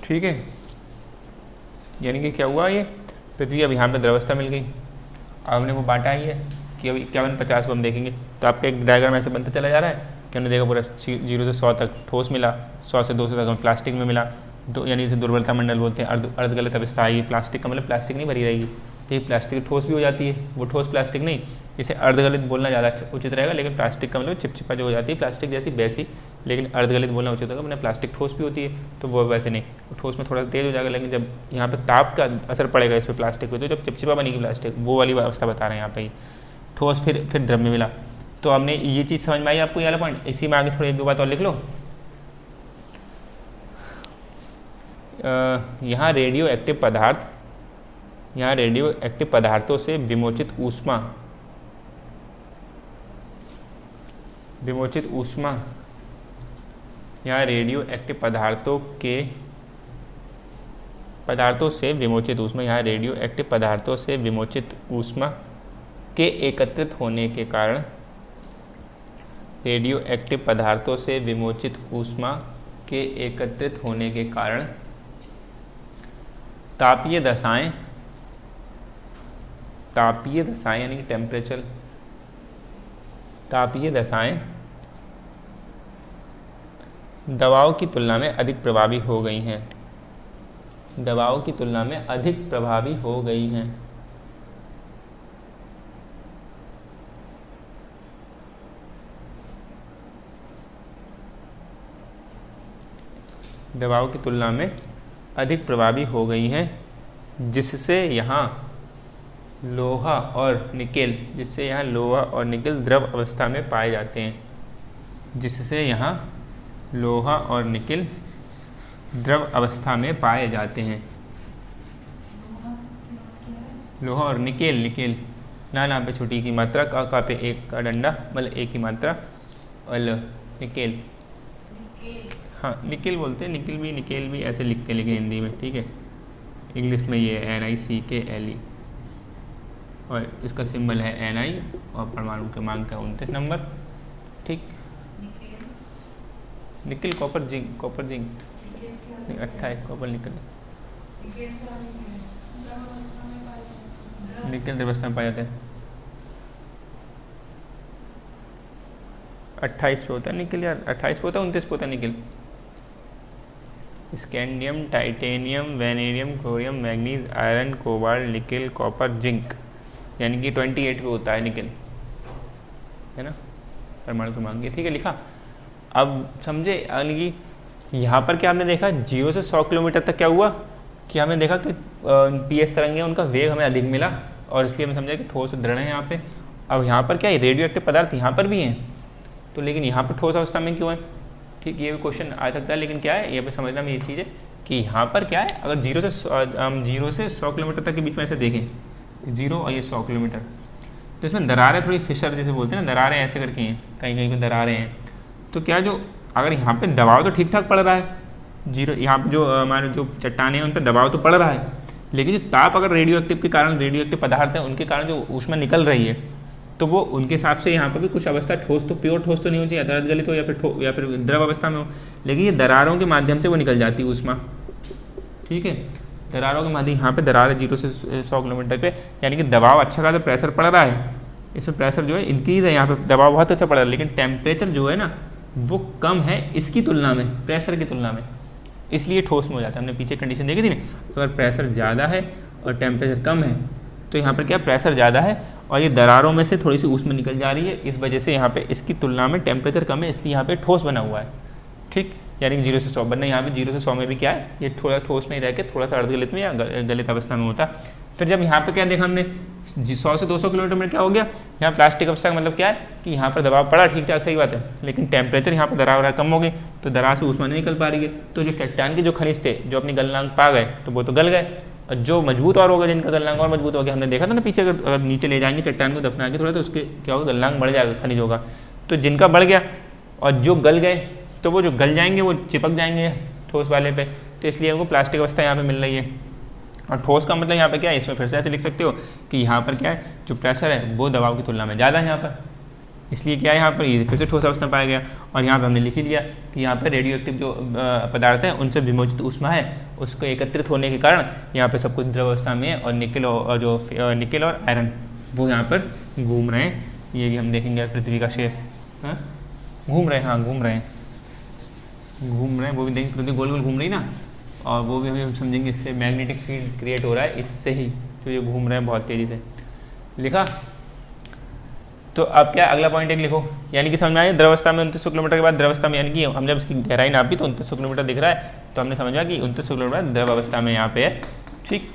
ठीक है, यानी कि क्या हुआ, ये पृथ्वी अब यहाँ पे द्रवस्था मिल गई। अब हमने वो बांटा ही है कि अभी 51-50 को हम देखेंगे, तो आपका एक डायग्राम ऐसे बनता चला जा रहा है कि हमने देखा पूरा 0 से 100 तक ठोस मिला, 100 से 200 तक हमें प्लास्टिक में मिला, यानी इसे दुर्बलता मंडल बोलते हैं। अर्धगलित अवस्थाई प्लास्टिक का मतलब प्लास्टिक नहीं भरी रहेगी, ठीक, प्लास्टिक ठोस भी हो जाती है, वो ठोस प्लास्टिक नहीं, इसे अर्धगलित बोलना ज़्यादा उचित रहेगा। लेकिन प्लास्टिक का मतलब चिपचिपा जो हो जाती है प्लास्टिक जैसी वैसी, लेकिन अर्धगलित बोलना उचित होगा। मैंने प्लास्टिक ठोस भी होती है तो वो वैसे नहीं, ठोस में थोड़ा तेज हो जाएगा, लेकिन जब यहाँ पे ताप का असर पड़ेगा इस पर प्लास्टिक पे, तो जब चिपचिपा बनेगी प्लास्टिक, वो वाली अवस्था बता रहे हैं यहाँ पे। ठोस फिर द्रव में मिला। तो हमने ये चीज़ समझ में आई आपको, ये वाला पॉइंट। इसी में आगे थोड़ी एक दो बात और लिख लो। यहाँ रेडियो एक्टिव पदार्थ, यहाँ रेडियो एक्टिव पदार्थों से विमोचित ऊष्मा, विमोचित ऊष्मा, यहाँ रेडियो एक्टिव पदार्थों से विमोचित ऊष्मा, यहाँ रेडियो एक्टिव पदार्थों से विमोचित ऊष्मा के एकत्रित होने के कारण, रेडियो एक्टिव पदार्थों से विमोचित ऊष्मा के एकत्रित होने के कारण तापीय दशाएं यानी कि टेम्परेचर, तापीय दशाएं दवाओं की तुलना में अधिक प्रभावी हो गई हैं, दवाओं की तुलना में अधिक प्रभावी हो गई हैं। दवाओं की तुलना में अधिक प्रभावी हो गई हैं, जिससे यहाँ लोहा और निकेल, जिससे यहाँ लोहा और निकेल द्रव अवस्था में पाए जाते हैं, जिससे यहाँ लोहा और निकेल द्रव अवस्था में पाए जाते हैं। लोहा और निकेल, निकेल ना पे छोटी की मात्रा, का पे एक का डंडा, मतलब एक की मात्रा, और निकेल, हाँ निकेल बोलते हैं, निकेल भी ऐसे लिखते हैं लेकिन हिंदी में, ठीक है। इंग्लिश में ये NiCkLe और इसका सिंबल है Ni और परमाणु क्रमांक का 29 नंबर, ठीक। Nickel copper zinc, 28 copper nickel, nickel द्रवस्था में पाया जाता है। 28 पे होता है निकेल यार, 28 पे होता है, 29 पे होता है nickel. Scandium, titanium, vanadium, chromium, manganese, iron, cobalt, nickel, copper, zinc, यानी कि 28 पे होता है निकेल, है ना, परमाणु क्रमांक, ठीक है लिखा। अब समझे, यानी कि यहाँ पर क्या हमने देखा, 0 से 100 किलोमीटर तक क्या हुआ कि हमने देखा कि पीएस तरंगे उनका वेग हमें अधिक मिला और इसलिए हमें समझा कि ठोस दृढ़ है यहाँ पे। अब यहाँ पर क्या है, रेडियो एक्टिव पदार्थ यहाँ पर भी हैं, तो लेकिन यहाँ पर ठोस अवस्था में क्यों है, ठीक, ये भी क्वेश्चन आ सकता है। लेकिन क्या है, ये पे समझना में ये चीज़ है कि यहाँ पर क्या है, अगर 0 से 100 किलोमीटर तक के बीच में ऐसे देखें, 0 और ये 100 किलोमीटर, तो इसमें दरारें थोड़ी फिशर जैसे बोलते हैं ना, दरारें ऐसे करके हैं, कहीं कहीं पर दरारें हैं। तो क्या जो अगर यहाँ पे दबाव तो ठीक ठाक पड़ रहा है, 0 यहाँ पर जो हमारे जो चट्टाने हैं उन पर दबाव तो पड़ रहा है, लेकिन जो ताप अगर रेडियो एक्टिव के कारण, रेडियो एक्टिव पदार्थ है उनके कारण जो ऊष्मा निकल रही है, तो वो उनके हिसाब से यहाँ पर भी कुछ अवस्था ठोस तो, प्योर ठोस तो नहीं हो चाहिए, अदरक गलित हो या फिर द्रव अवस्था में हो, लेकिन ये दरारों के माध्यम से वो निकल जाती है ऊष्मा, ठीक है। दरारों के माध्यम, यहाँ पे दरार है 0 से 100 किलोमीटर पे, यानी कि दबाव अच्छा खासा प्रेशर पड़ रहा है, इसमें प्रेशर जो है इंक्रीज है, यहाँ पे दबाव बहुत अच्छा पड़ रहा है, लेकिन टेम्परेचर जो है ना वो कम है इसकी तुलना में, प्रेशर की तुलना में, इसलिए ठोस में हो जाता है। हमने पीछे कंडीशन देखी थी ना, अगर प्रेशर ज़्यादा है और टेम्परेचर कम है तो यहाँ पर क्या प्रेशर ज़्यादा है और ये दरारों में से थोड़ी सी ऊष्मा निकल जा रही है, इस वजह से यहाँ पे इसकी तुलना में टेम्परेचर कम है, इसलिए यहाँ पे ठोस बना हुआ है, ठीक। यानी कि 0 से 100 बनना, यहाँ पे 0 से 100 में भी क्या है, ये थोड़ा ठोस नहीं रह के थोड़ा सा अर्धगलित में या गलित अवस्था में होता। फिर जब यहाँ पे क्या देखा हमने, 100 से 200 किलोमीटर में क्या हो गया, यहाँ प्लास्टिक अवस्था का मतलब क्या है कि यहाँ पर दबाव पड़ा, ठीक ठाक, सही बात है, लेकिन टेम्परेचर यहाँ पर दरार कम हो गई, तो दरार से ऊष्मा नहीं निकल पा रही है, तो जो चट्टान के जो खनिज थे जो अपनी गलनांक पा गए तो वो तो गल गए, और जो मजबूत और होगा, जिनका गलनांक और मजबूत हो गया, हमने देखा था ना पीछे, अगर नीचे ले जाएंगे चट्टान को दफना के थोड़ा, तो उसके क्या होगा, गलनांक बढ़ जाएगा, खनिज होगा, तो जिनका बढ़ गया और जो गल गए तो वो जो गल जाएंगे वो चिपक जाएंगे ठोस वाले पे, तो इसलिए उनको प्लास्टिक अवस्था यहाँ पे मिल रही है। और ठोस का मतलब यहाँ पे क्या है, इसमें फिर से ऐसे लिख सकते हो कि यहाँ पर क्या है, जो प्रेशर है वो दबाव की तुलना में ज़्यादा है यहाँ पर, इसलिए क्या है यहाँ पर ये फिर से ठोस अवस्था में पाया गया। और यहाँ पर हमने लिख ही लिया कि यहाँ पर रेडियो एक्टिव जो पदार्थ हैं उनसे विमोचित ऊष्मा है, उसको एकत्रित होने के कारण यहाँ पर सब कुछ द्रव अवस्था में है, और निकेल और जो निकेल और आयरन वो यहाँ पर घूम रहे हैं, ये भी हम देखेंगे पृथ्वी का शेप घूम रहे हैं, हाँ घूम रहे हैं, वो भी देखेंगे, पृथ्वी गोल गोल घूम रही ना, और वो भी हम समझेंगे इससे मैग्नेटिक फील्ड क्रिएट हो रहा है, इससे ही जो ये घूम रहे हैं बहुत तेज़ी से। लिखा। तो अब क्या अगला पॉइंट एक लिखो, यानी कि समझ में आया, द्रवस्था में 2900 किलोमीटर के बाद द्रवस्था में, यानी कि हम जब इसकी गहराई नापी तो 2900 किलोमीटर दिख रहा है, तो हमने समझा कि 2900 किलोमीटर द्रव अवस्था में यहाँ पे है, ठीक।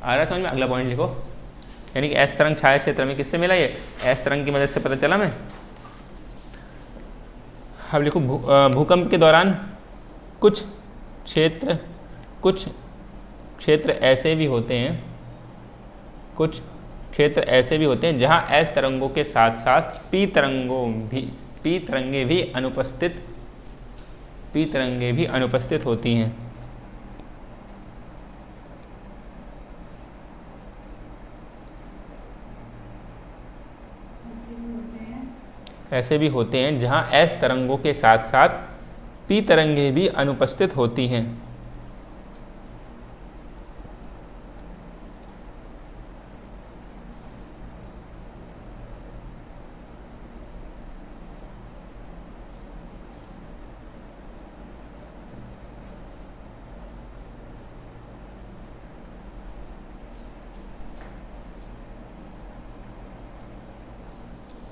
आ रहा समझ में, अगला पॉइंट लिखो, यानी कि एस तरंग छाया क्षेत्र में किससे मिला, ये एस तरंग की मदद से पता चला मैं। अब लिखो भूकंप के दौरान कुछ क्षेत्र कुछ क्षेत्र ऐसे भी होते हैं, कुछ क्षेत्र ऐसे भी होते हैं जहां एस तरंगों के साथ साथ पी तरंगे भी अनुपस्थित होती हैं। ऐसे भी होते हैं जहां एस तरंगों के साथ साथ पी तरंगे भी अनुपस्थित होती हैं।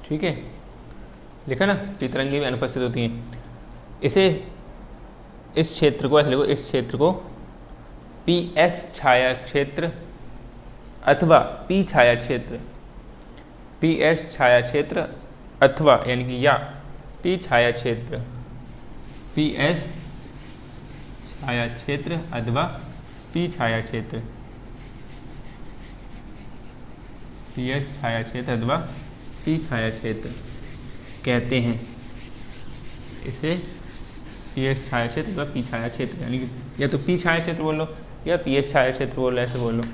ठीक है, लिखा ना, पी तरंगे भी अनुपस्थित होती हैं। इस क्षेत्र को ऐसे लिखो, इस क्षेत्र को पी एस छाया क्षेत्र अथवा पी छाया क्षेत्र, पी एस छाया क्षेत्र अथवा यानी कि या पी छाया क्षेत्र, पी एस छाया क्षेत्र अथवा पी छाया क्षेत्र, पी एस छाया क्षेत्र अथवा पी छाया क्षेत्र कहते हैं। इसे पी एस छाया क्षेत्र अथवा पी छाया क्षेत्र, यानी कि या तो पी छाया क्षेत्र बोल लो या पी एस छाया क्षेत्र बोल लो, ऐसे बोल लो।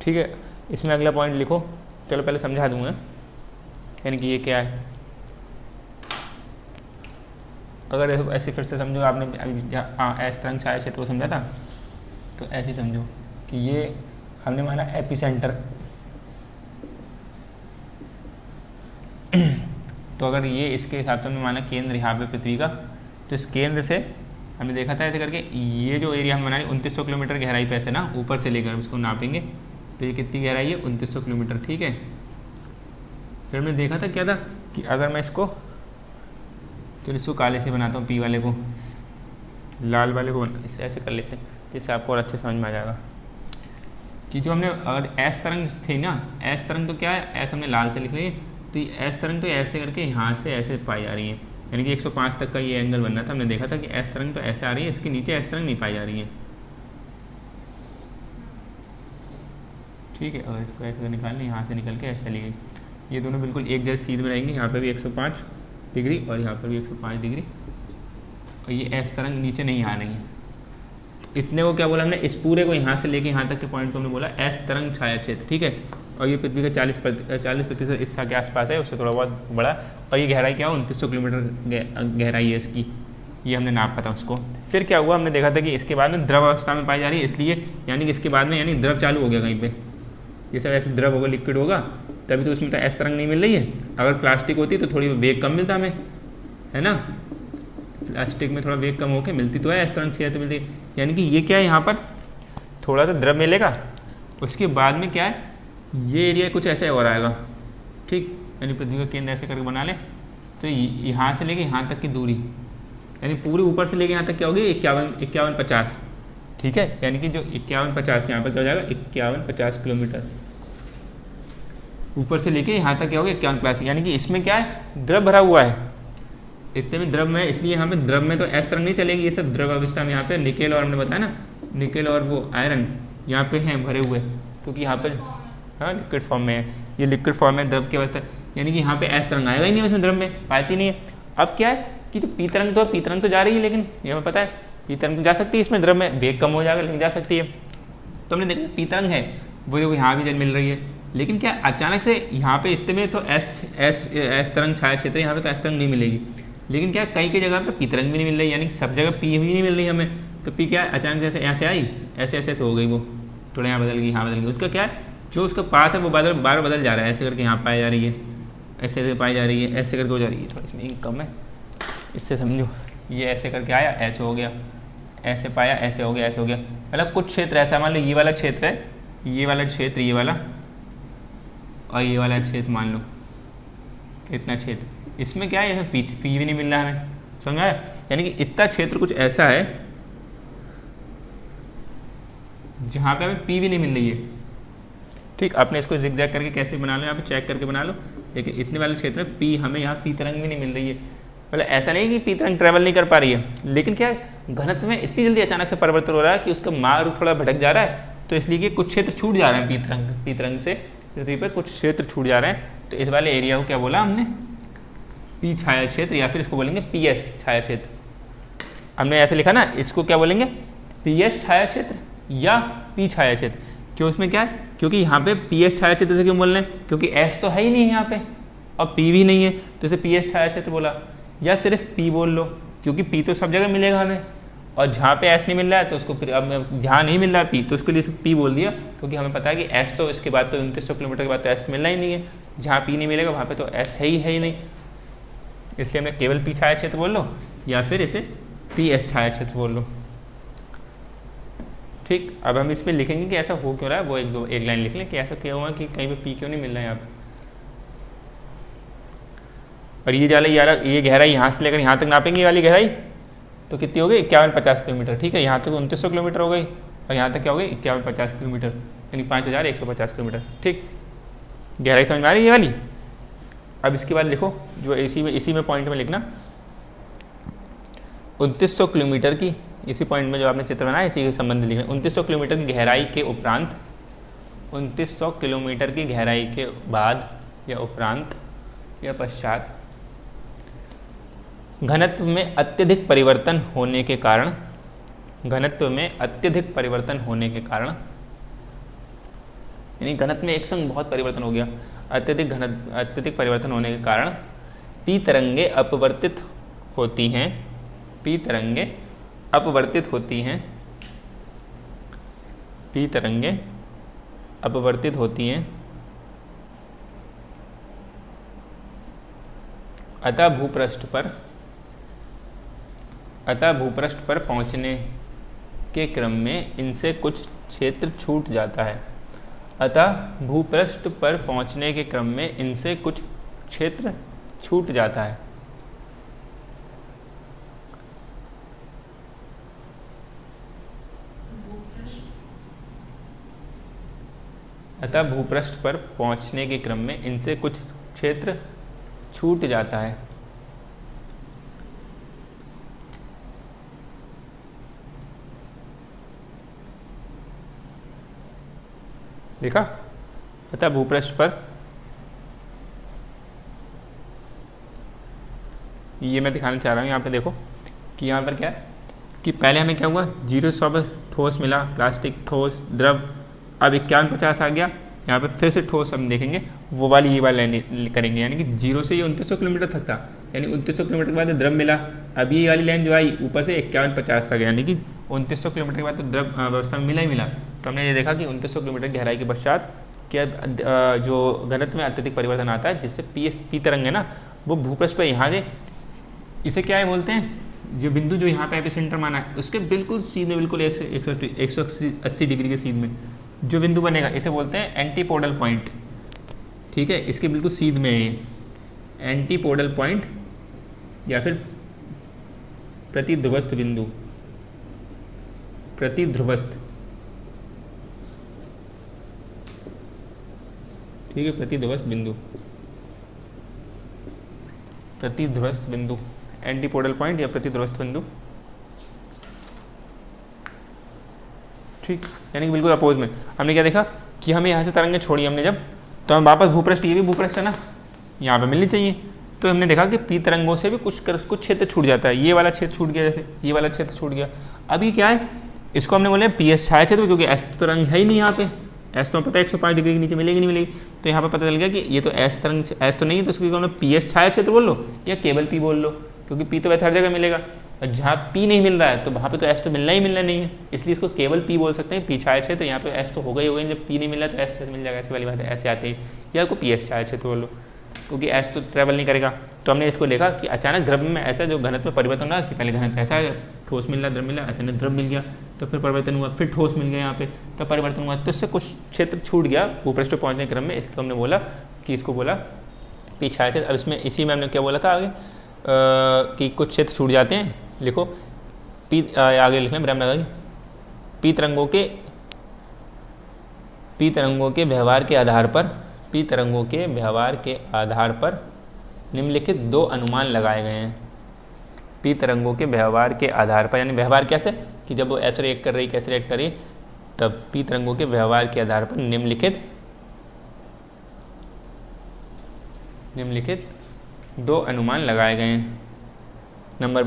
ठीक है, इसमें अगला पॉइंट लिखो। चलो पहले समझा दूंगा, यानी कि ये क्या है। अगर ऐसे फिर से समझो, आपने अभी एस तरंग छाया क्षेत्र को समझा था, तो ऐसे समझो कि ये हमने माना एपी सेंटर। तो अगर ये इसके हिसाब से हमने माना केंद्र यहाँ पे पृथ्वी का, तो इस केंद्र से हमने देखा था ऐसे करके ये जो एरिया हम बना रहे 2900 किलोमीटर गहराई पे ऐसे ना ऊपर से लेकर इसको नापेंगे, तो ये कितनी गहराई है 2900 किलोमीटर। ठीक है, फिर हमने देखा था क्या था कि अगर मैं इसको, चलो इसको काले से बनाता हूँ, पी वाले को लाल वाले को इससे ऐसे कर लेते हैं जिससे आपको और अच्छे समझ में आ जाएगा कि जो हमने अगर एस तरंग थी ना, एस तरंग तो क्या है, एस हमने लाल से लिख ली, तो ये एस तरंग तो ऐसे करके यहाँ से ऐसे पाई जा रही है, यानी कि 105 तक का ये एंगल बनना था। हमने देखा था कि एस तरंग तो ऐसे आ रही है, इसके नीचे एस तरंग नहीं पाई जा रही है। ठीक है, अगर इसको ऐसे निकालने, यहाँ से निकल के ऐसे चली गई, ये दोनों बिल्कुल एक जैसे सीध में रहेंगे। यहाँ पे भी 105 डिग्री और यहाँ पर भी 105 डिग्री, और ये एस तरंग नीचे नहीं आ रही है। इतने को क्या बोला हमने, इस पूरे को यहाँ से लेके यहाँ तक के पॉइंट को हमने बोला एस तरंग छाया क्षेत्र। ठीक है, और ये पृथ्वी का 40% हिस्सा के आसपास है, उससे थोड़ा बहुत बड़ा, और ये गहराई क्या हो 2900 किलोमीटर गहराई है इसकी, ये हमने नापा था उसको। फिर क्या हुआ, हमने देखा था कि इसके बाद में द्रव अवस्था में पाई जा रही है, इसलिए यानी कि इसके बाद में यानी द्रव चालू हो गया कहीं पे, ये सब ऐसे द्रव होगा, लिक्विड होगा, तभी तो उसमें तो एस तरंग नहीं मिल रही है। अगर प्लास्टिक होती तो थोड़ी वेग कम मिलता हमें, है ना, प्लास्टिक में थोड़ा वेग कम होकर मिलती तो है, एस तरंग से मिलती है। यानी कि ये क्या है, यहाँ पर थोड़ा सा द्रव मिलेगा, उसके बाद में क्या है, ये एरिया कुछ ऐसे और आएगा। ठीक, यानी पृथ्वी का केंद्र ऐसे करके बना ले, तो यहाँ से लेके यहाँ तक की दूरी, यानी पूरी ऊपर से लेके यहाँ तक क्या होगी 51-50। ठीक है, यानी कि जो 51-50 यहाँ पर क्या हो जाएगा 51-50 किलोमीटर ऊपर से लेके यहाँ तक क्या होगा 51+, यानी कि इसमें क्या है, द्रव भरा हुआ है, इतने में द्रव में, इसलिए यहाँ पे द्रव में तो एस तरंग नहीं चलेगी, ये सब द्रव अवस्था में। यहाँ पे निकेल और हमने बताया ना, निकेल और वो आयरन यहाँ पे हैं भरे हुए, क्योंकि यहाँ पे हाँ लिक्विड फॉर्म में है, ये लिक्विड फॉर्म में द्रव की अवस्था, यानी कि यहाँ पे एस तरंग आएगा ही नहीं, उसमें द्रव में पाती नहीं है। अब क्या है कि जो पी तरंग तो जा रही है, लेकिन ये हमें पता है पी तरंग तो जा सकती है, इसमें द्रव में वेग कम हो जाएगा लेकिन जा सकती है। तो हमने देखा पी तरंग है वो देखो यहाँ भी जल मिल रही है, लेकिन क्या अचानक से यहाँ पे इतने में तो एस तरंग छाया क्षेत्र, यहाँ पे तो एस तरंग नहीं मिलेगी, लेकिन क्या कई कई जगह पे पी तरंग भी नहीं मिल रही, यानी सब जगह पी भी नहीं मिल रही हमें। तो पी क्या है, अचानक जैसे ऐसे आई ऐसे ऐसे हो गई, वो थोड़ा यहाँ बदल गई, यहाँ बदल गई, उसका क्या है जो उसका पाथ है वो बार बार बदल जा रहा है, ऐसे करके यहाँ पाई जा रही है, ऐसे ऐसे पाई जा रही है, ऐसे करके हो जा रही है। थोड़ा इसमें इंक कम है, इससे समझो, ये ऐसे करके आया ऐसे हो गया, ऐसे पाया ऐसे हो गया, ऐसे हो गया। मतलब कुछ क्षेत्र ऐसा, मान लो ये वाला क्षेत्र है, ये वाला क्षेत्र, ये वाला और ये वाला क्षेत्र, मान लो इतना क्षेत्र, इसमें क्या है, इसमें पी भी नहीं मिल रहा हमें, समझा है। यानी कि इतना क्षेत्र कुछ ऐसा है जहाँ पे हमें पी भी नहीं मिल रही है। ठीक, आपने इसको जिगजैग करके कैसे बना लो, यहाँ पे चेक करके बना लो, लेकिन इतने वाले क्षेत्र में पी, हमें यहाँ पी तरंग भी नहीं मिल रही है। मतलब ऐसा नहीं कि पी तरंग ट्रैवल नहीं कर पा रही है, लेकिन क्या है घनत्व में इतनी जल्दी अचानक से परिवर्तन हो रहा है कि उसका मार्ग थोड़ा भटक जा रहा है, तो इसलिए कि कुछ क्षेत्र छूट जा रहे हैं पी तरंग से पृथ्वी पर कुछ क्षेत्र छूट जा रहे हैं। तो इस वाले एरिया को क्या बोला हमने, पी छाया क्षेत्र, या फिर इसको बोलेंगे पी एस छाया क्षेत्र। हमने ऐसे लिखा ना, इसको क्या बोलेंगे, पी एस छाया क्षेत्र या पी छाया क्षेत्र। क्यों, उसमें क्या है, क्योंकि यहाँ पे पी एस छाया क्षेत्र से क्यों बोल रहे हैं, क्योंकि एस तो है ही नहीं है यहाँ पे और पी भी नहीं है, तो इसे पी एस छाया क्षेत्र बोला। या सिर्फ पी बोल लो, क्योंकि पी तो सब जगह मिलेगा हमें, और जहाँ पे एस नहीं मिल रहा है तो उसको अब जहाँ नहीं मिल रहा है पी, तो उसके लिए पी बोल दिया, क्योंकि हमें पता है कि एस तो इसके बाद तो 2900 किलोमीटर के बाद तो एस तो मिलना ही नहीं है, जहाँ पी नहीं मिलेगा वहाँ पे तो एस है ही नहीं, इसलिए हमें केवल पी छाया क्षेत्र बोल लो या फिर इसे पी एस छाया क्षेत्र बोल लो। ठीक, अब हम इस पर लिखेंगे कि ऐसा हो क्यों रहा है, वो एक लाइन लिख लें कि ऐसा क्या हुआ कि कहीं पे पी क्यों नहीं मिल रहा है यहाँ पे। और ये जाला यार, ये गहराई यहाँ से लेकर यहाँ तक नापेंगे वाली गहराई तो कितनी हो गई, 5150 किलोमीटर। ठीक है, यहाँ तक 2900 किलोमीटर हो गई और यहाँ तक क्या हो गई, 5150 किलोमीटर, यानी 5150 किलोमीटर। ठीक, गहराई समझ में आ रही है ये वाली। अब इसके बाद लिखो, जो इसी में पॉइंट में लिखना, 2900 किलोमीटर की, इसी पॉइंट में जो आपने चित्र बनाया इसी के संबंध में लिखना, 2900 किलोमीटर की गहराई के उपरांत, 2900 किलोमीटर की गहराई के बाद या उपरांत या पश्चात घनत्व में अत्यधिक परिवर्तन होने के कारण, घनत्व में अत्यधिक परिवर्तन होने के कारण, यानी घनत्व में एक संग बहुत परिवर्तन हो गया, अत्यधिक परिवर्तन होने के कारण पी तरंगे अपवर्तित होती हैं, पी तरंगे अपवर्तित होती हैं, पी तरंगे अपवर्तित होती हैं, अतः भूपृष्ठ पर पहुंचने के क्रम में इनसे कुछ क्षेत्र छूट जाता है, अतः भूपृष्ठ पर पहुंचने के क्रम में इनसे कुछ क्षेत्र छूट जाता है। अतः भूपृष्ठ पर पहुंचने के क्रम में इनसे कुछ क्षेत्र छूट जाता है। देखा, अतः भूपृष्ठ पर, ये मैं दिखाना चाह रहा हूँ यहाँ पे, देखो कि यहाँ पर क्या है कि पहले हमें क्या हुआ, 0 पर ठोस मिला, प्लास्टिक, ठोस, द्रव, अब 5150 आ गया, यहाँ पे फिर से ठोस हम देखेंगे, वो वाली ये वाली लाइन करेंगे, यानी कि 0 से ये 2900 किलोमीटर तक था, यानी 2900 किलोमीटर के बाद द्रव मिला, अब ये वाली लाइन जो आई ऊपर से 5150 तक, यानी कि 2900 किलोमीटर के बाद तो द्रव अवस्था में मिला ही मिला। तो हमने ये देखा कि 2900 किलोमीटर गहराई के पश्चात क्या जो घनत्व में अत्यधिक परिवर्तन आता है, जिससे पी तरंग है ना, वो भूपृष्ठ पर यहाँ से, इसे क्या है बोलते हैं, जो बिंदु जो यहाँ पे एपिसेंटर माना है उसके बिल्कुल सीध में, बिल्कुल 180 डिग्री के सीध में जो बिंदु बनेगा इसे बोलते हैं एंटीपोडल पॉइंट। ठीक है, इसके बिल्कुल सीध में है एंटीपोडल पॉइंट या फिर प्रतिध्रुवस्थ बिंदु, प्रतिध्रुवस्थ, ठीक है, प्रतिध्रुवस्थ बिंदु, प्रतिध्रुवस्थ बिंदु, एंटीपोडल पॉइंट या प्रतिध्रुवस्थ बिंदु। ठीक, यानी कि बिल्कुल अपोज में। हमने क्या देखा कि हमें यहाँ से तरंगें छोड़ी हमने जब, तो हम वापस भूपृष्ठ, ये भी भूपृष्ठ है ना, यहाँ पे मिलनी चाहिए, तो हमने देखा कि पी तरंगों से भी कुछ क्षेत्र छूट जाता है, ये वाला क्षेत्र छूट गया, जैसे ये वाला क्षेत्र छूट गया। अब ये क्या है, इसको हमने बोले पी एस छाया क्षेत्र, क्योंकि एस तरंग है ही नहीं यहाँ पे, एस तो पता है 105 डिग्री के नीचे मिलेगी नहीं मिलेगी, तो यहाँ पे पता चल गया कि ये तो एस तरंग, एस तो नहीं है, तो उसको पी एस छाया क्षेत्र बोल लो या केवल पी बोल लो, क्योंकि पी तो वैसे हर जगह मिलेगा, और जहाँ पी नहीं मिल रहा है तो वहाँ पे तो एस तो मिलना ही मिलना नहीं है, इसलिए इसको केवल पी बोल सकते हैं, पी छाया क्षेत्र। यहाँ पे एस तो होगा ही होगा, जब पी नहीं मिल रहा है तो एस मिल जाएगा, ऐसी वाली बात है, ऐसे आते ही, या को पी एस छाया क्षेत्र बोल लो, क्योंकि एस तो ट्रैवल नहीं करेगा। तो हमने इसको देखा कि अचानक द्रव्य में ऐसा जो घनत्व में परिवर्तन रहा कि पहले घनत्व ऐसा है, ठोस मिल रहा, द्रव मिल रहा, अचानक द्रव मिल गया तो फिर परिवर्तन हुआ, फिर ठोस मिल गया यहाँ पे तब परिवर्तन हुआ, तो इससे कुछ क्षेत्र छूट गया भूपृष्ठ पर पहुँचने के क्रम में, इसको हमने बोला कि इसको बोला पी छाया क्षेत्र। अब इसमें इसी में हमने क्या बोला था आगे कि कुछ क्षेत्र छूट जाते हैं, लिखो पी, आगे लिखना विराम लगा के, पी तरंगों के व्यवहार के आधार पर, पी तरंगों के व्यवहार के आधार पर निम्नलिखित दो अनुमान लगाए गए हैं। पी तरंगों के व्यवहार के आधार पर, यानी व्यवहार कैसे कि जब वो ऐसे रिएक्ट कर रही कैसे रिएक्ट कर रही, तब पी तरंगों के व्यवहार के आधार पर निम्नलिखित दो अनुमान लगाए गए हैं। नंबर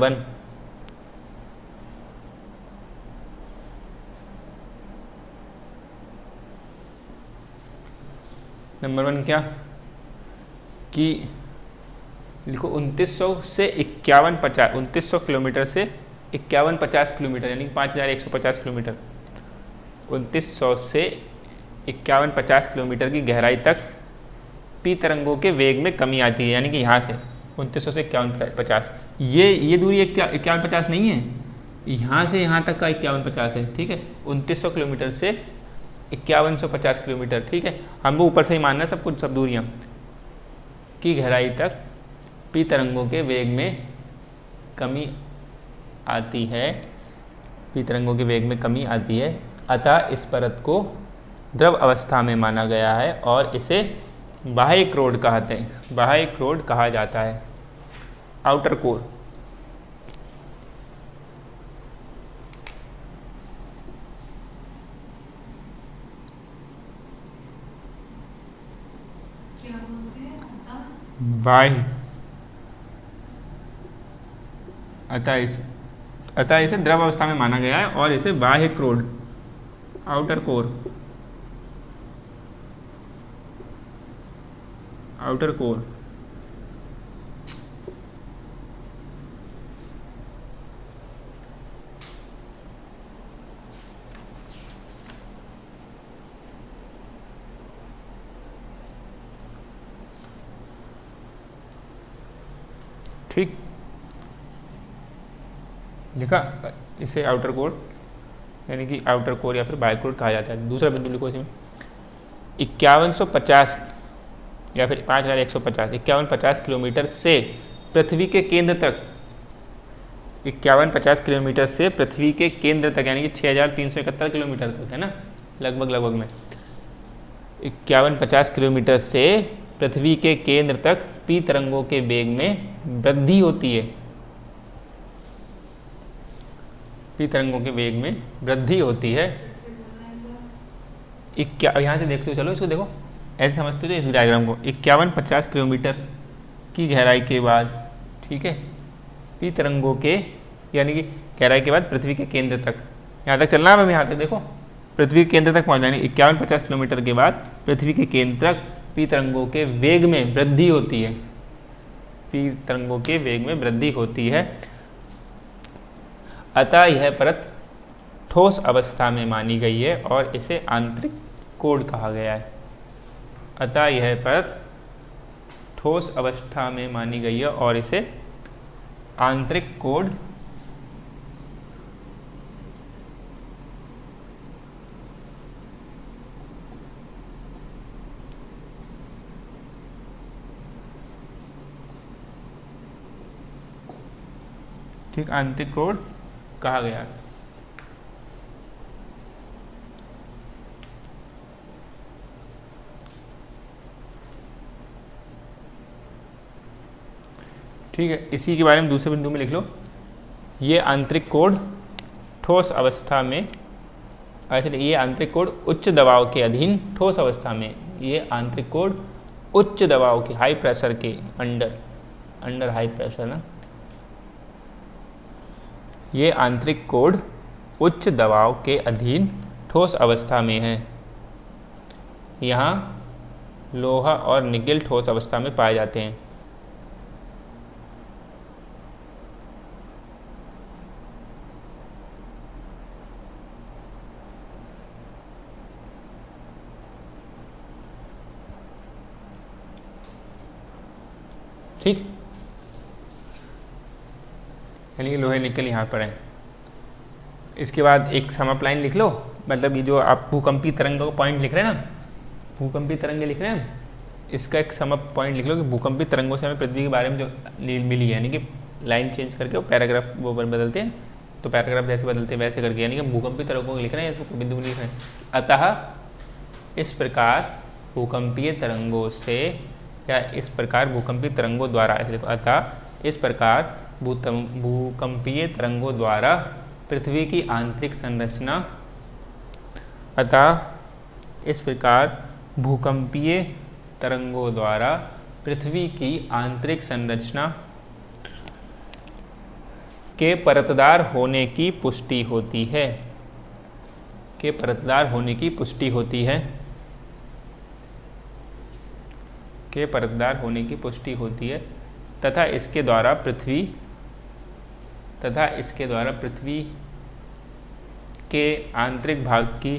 1 क्या कि लिखो 2900 से 5150, 2900 किलोमीटर से 5150 किलोमीटर यानी 5150 किलोमीटर, 2900 से 5150 किलोमीटर की गहराई तक पी तरंगों के वेग में कमी आती है। यानी कि यहाँ से 2900 से 5150, ये दूरी 5150 नहीं है, यहाँ से यहाँ तक का 5150 है। ठीक है, 2900 किलोमीटर से 5150 किलोमीटर। ठीक है, हमको ऊपर से ही मानना है सब कुछ, सब दूरियाँ की गहराई तक पी तरंगों के वेग में कमी आती है, पी तरंगों के वेग में कमी आती है। अतः इस परत को द्रव अवस्था में माना गया है और इसे बाह्य क्रोड कहते हैं, बाह्य क्रोड कहा जाता है, आउटर कोर। बाह्य, अतः इसे द्रव अवस्था में माना गया है और इसे बाह्य क्रोड, आउटर कोर, आउटर कोर ठीक लिखा, इसे आउटर कोर यानी कि आउटर कोर या फिर बाह्य कोर कहा जाता है। दूसरा बिंदु लिखो इसमें 5150 या फिर 5150, 5150 किलोमीटर से पृथ्वी के केंद्र तक, 5150 किलोमीटर से पृथ्वी के केंद्र तक यानी कि 6371 किलोमीटर तक है ना, लगभग में 5150 किलोमीटर से पृथ्वी के केंद्र तक पी तरंगों के वेग में वृद्धि होती है, पी तरंगों के वेग में वृद्धि होती है। यहाँ से देखते हो, चलो इसको देखो, ऐसे समझते हो इस डायग्राम को। 5150 किलोमीटर की गहराई के बाद, ठीक है, पी तरंगों के यानी कि गहराई के बाद पृथ्वी के केंद्र तक, यहाँ तक चलना है हमें, यहाँ तक देखो पृथ्वी के केंद्र तक पहुँचना, यानी 5150 किलोमीटर के बाद पृथ्वी के केंद्र तक पी तरंगों के वेग में वृद्धि होती है, पी तरंगों के वेग में वृद्धि होती है। अतः यह परत ठोस अवस्था में मानी गई है और इसे आंतरिक कोड कहा गया है। अतः यह परत ठोस अवस्था में मानी गई है और इसे आंतरिक कोड ठीक, आंतरिक कोड कहा गया है। ठीक है, इसी के बारे में दूसरे बिंदु में लिख लो, ये आंतरिक कोड ठोस अवस्था में, ऐसे ये आंतरिक कोड उच्च दबाव के अधीन ठोस अवस्था में, ये आंतरिक कोड उच्च दबाव के, हाई प्रेशर के अंडर हाई प्रेशर ना, ये आंतरिक कोड उच्च दबाव के अधीन ठोस अवस्था में है। यहाँ लोहा और निकेल ठोस अवस्था में पाए जाते हैं। ठीक, यानी कि लोहे निकल यहाँ पर है। इसके बाद एक समअप लाइन लिख लो, मतलब ये जो आप भूकंपी तरंगों का पॉइंट लिख रहे हैं ना, भूकंपी तरंगे लिख रहे हैं, इसका एक समअप पॉइंट लिख लो कि भूकंपी तरंगों से हमें पृथ्वी के बारे में जो मिली है, यानी कि लाइन चेंज करके वो पैराग्राफ वो बदलते हैं, तो पैराग्राफ जैसे बदलते हैं वैसे करके, यानी कि भूकंपी तरंगों को लिख रहे हैं, इसको बिंदु लिख रहे हैं। अतः इस प्रकार भूकंपीय तरंगों से, या इस प्रकार भूकंपी तरंगों द्वारा, ऐसे देखो, अतः इस प्रकार भूकंपीय तरंगों द्वारा पृथ्वी की आंतरिक संरचना, अतः इस प्रकार भूकंपीय तरंगों द्वारा पृथ्वी की आंतरिक संरचना के परतदार होने की पुष्टि होती है, के परतदार होने की पुष्टि होती है, के परतदार होने की पुष्टि होती है तथा इसके द्वारा पृथ्वी के आंतरिक भाग की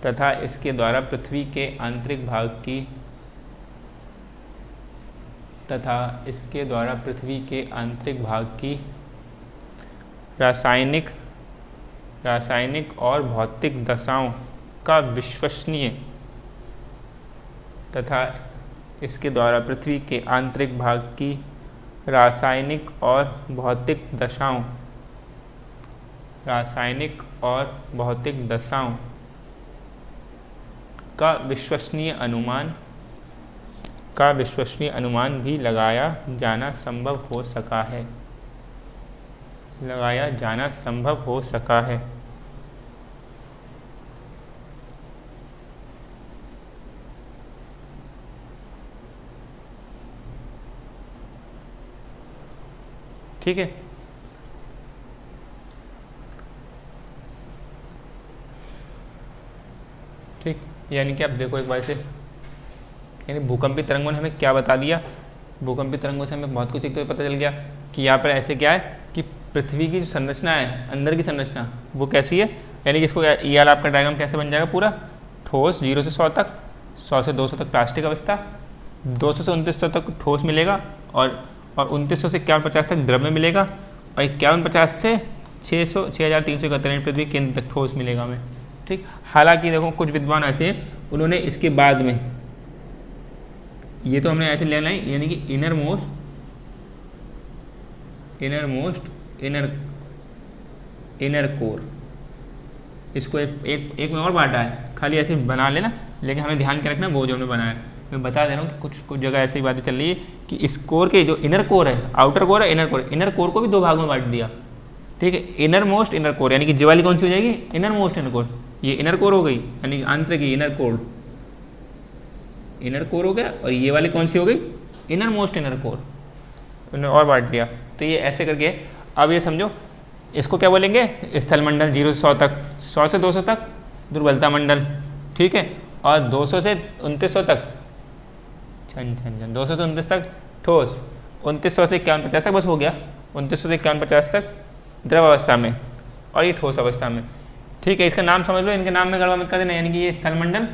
तथा इसके द्वारा पृथ्वी के आंतरिक भाग की तथा इसके द्वारा पृथ्वी के आंतरिक भाग की रासायनिक और भौतिक दशाओं का विश्वसनीय तथा इसके द्वारा पृथ्वी के आंतरिक भाग की रासायनिक और भौतिक दशाओं का विश्वसनीय अनुमान भी लगाया जाना संभव हो सका है। ठीक है, ठीक, यानी कि आप देखो एक बार से, यानी भूकंपीय तरंगों ने हमें क्या बता दिया, भूकंपीय तरंगों से हमें बहुत कुछ एक तो पता चल गया कि यहाँ पर ऐसे क्या है कि पृथ्वी की जो संरचना है, अंदर की संरचना वो कैसी है, यानी कि इसको ये वाला आपका डायग्राम कैसे बन जाएगा, पूरा ठोस 0 से 100 तक, 100 से 200 तक प्लास्टिक अवस्था, 200 से 2900 तक ठोस मिलेगा और 2900 से 5150 तक द्रव्य मिलेगा और 5150 से 6371 पृथ्वी केंद्र तक ठोस मिलेगा हमें। ठीक, हालांकि देखो कुछ विद्वान ऐसे हैं उन्होंने इसके बाद में, ये तो हमने ऐसे लेना है, यानी कि इनर कोर, इसको एक में और बांटा है, खाली ऐसे बना लेना, लेकिन हमें ध्यान के रखना वो जो हमने बनाया है। मैं बता दे रहा हूँ कि कुछ जगह ऐसी बातें चल रही है कि इस कोर के जो इनर कोर है, आउटर कोर है, इनर कोर को भी दो भागों में बांट दिया। ठीक है, इनर कोर, यानी कि ये वाली कौन सी हो जाएगी, इनर कोर, ये इनर कोर हो गई, यानी कि आंतरिक इनर कोर हो गया, और ये वाली कौन सी हो गई, इनर कोर, उन्होंने और बांट दिया। तो ये ऐसे करके अब ये समझो इसको क्या बोलेंगे, स्थल मंडल 0 से 100 तक, 100 से 200 तक दुर्बलता मंडल, ठीक है, और 200 से 2900 तक 200 से 29 तक ठोस, 2900 से 5150 तक बस हो गया, 2900 से 5150 तक द्रव अवस्था में और ये ठोस अवस्था में। ठीक है, इसका नाम समझ लो, इनके नाम में गड़बड़ मत कर देना, यानी कि ये स्थल मंडल,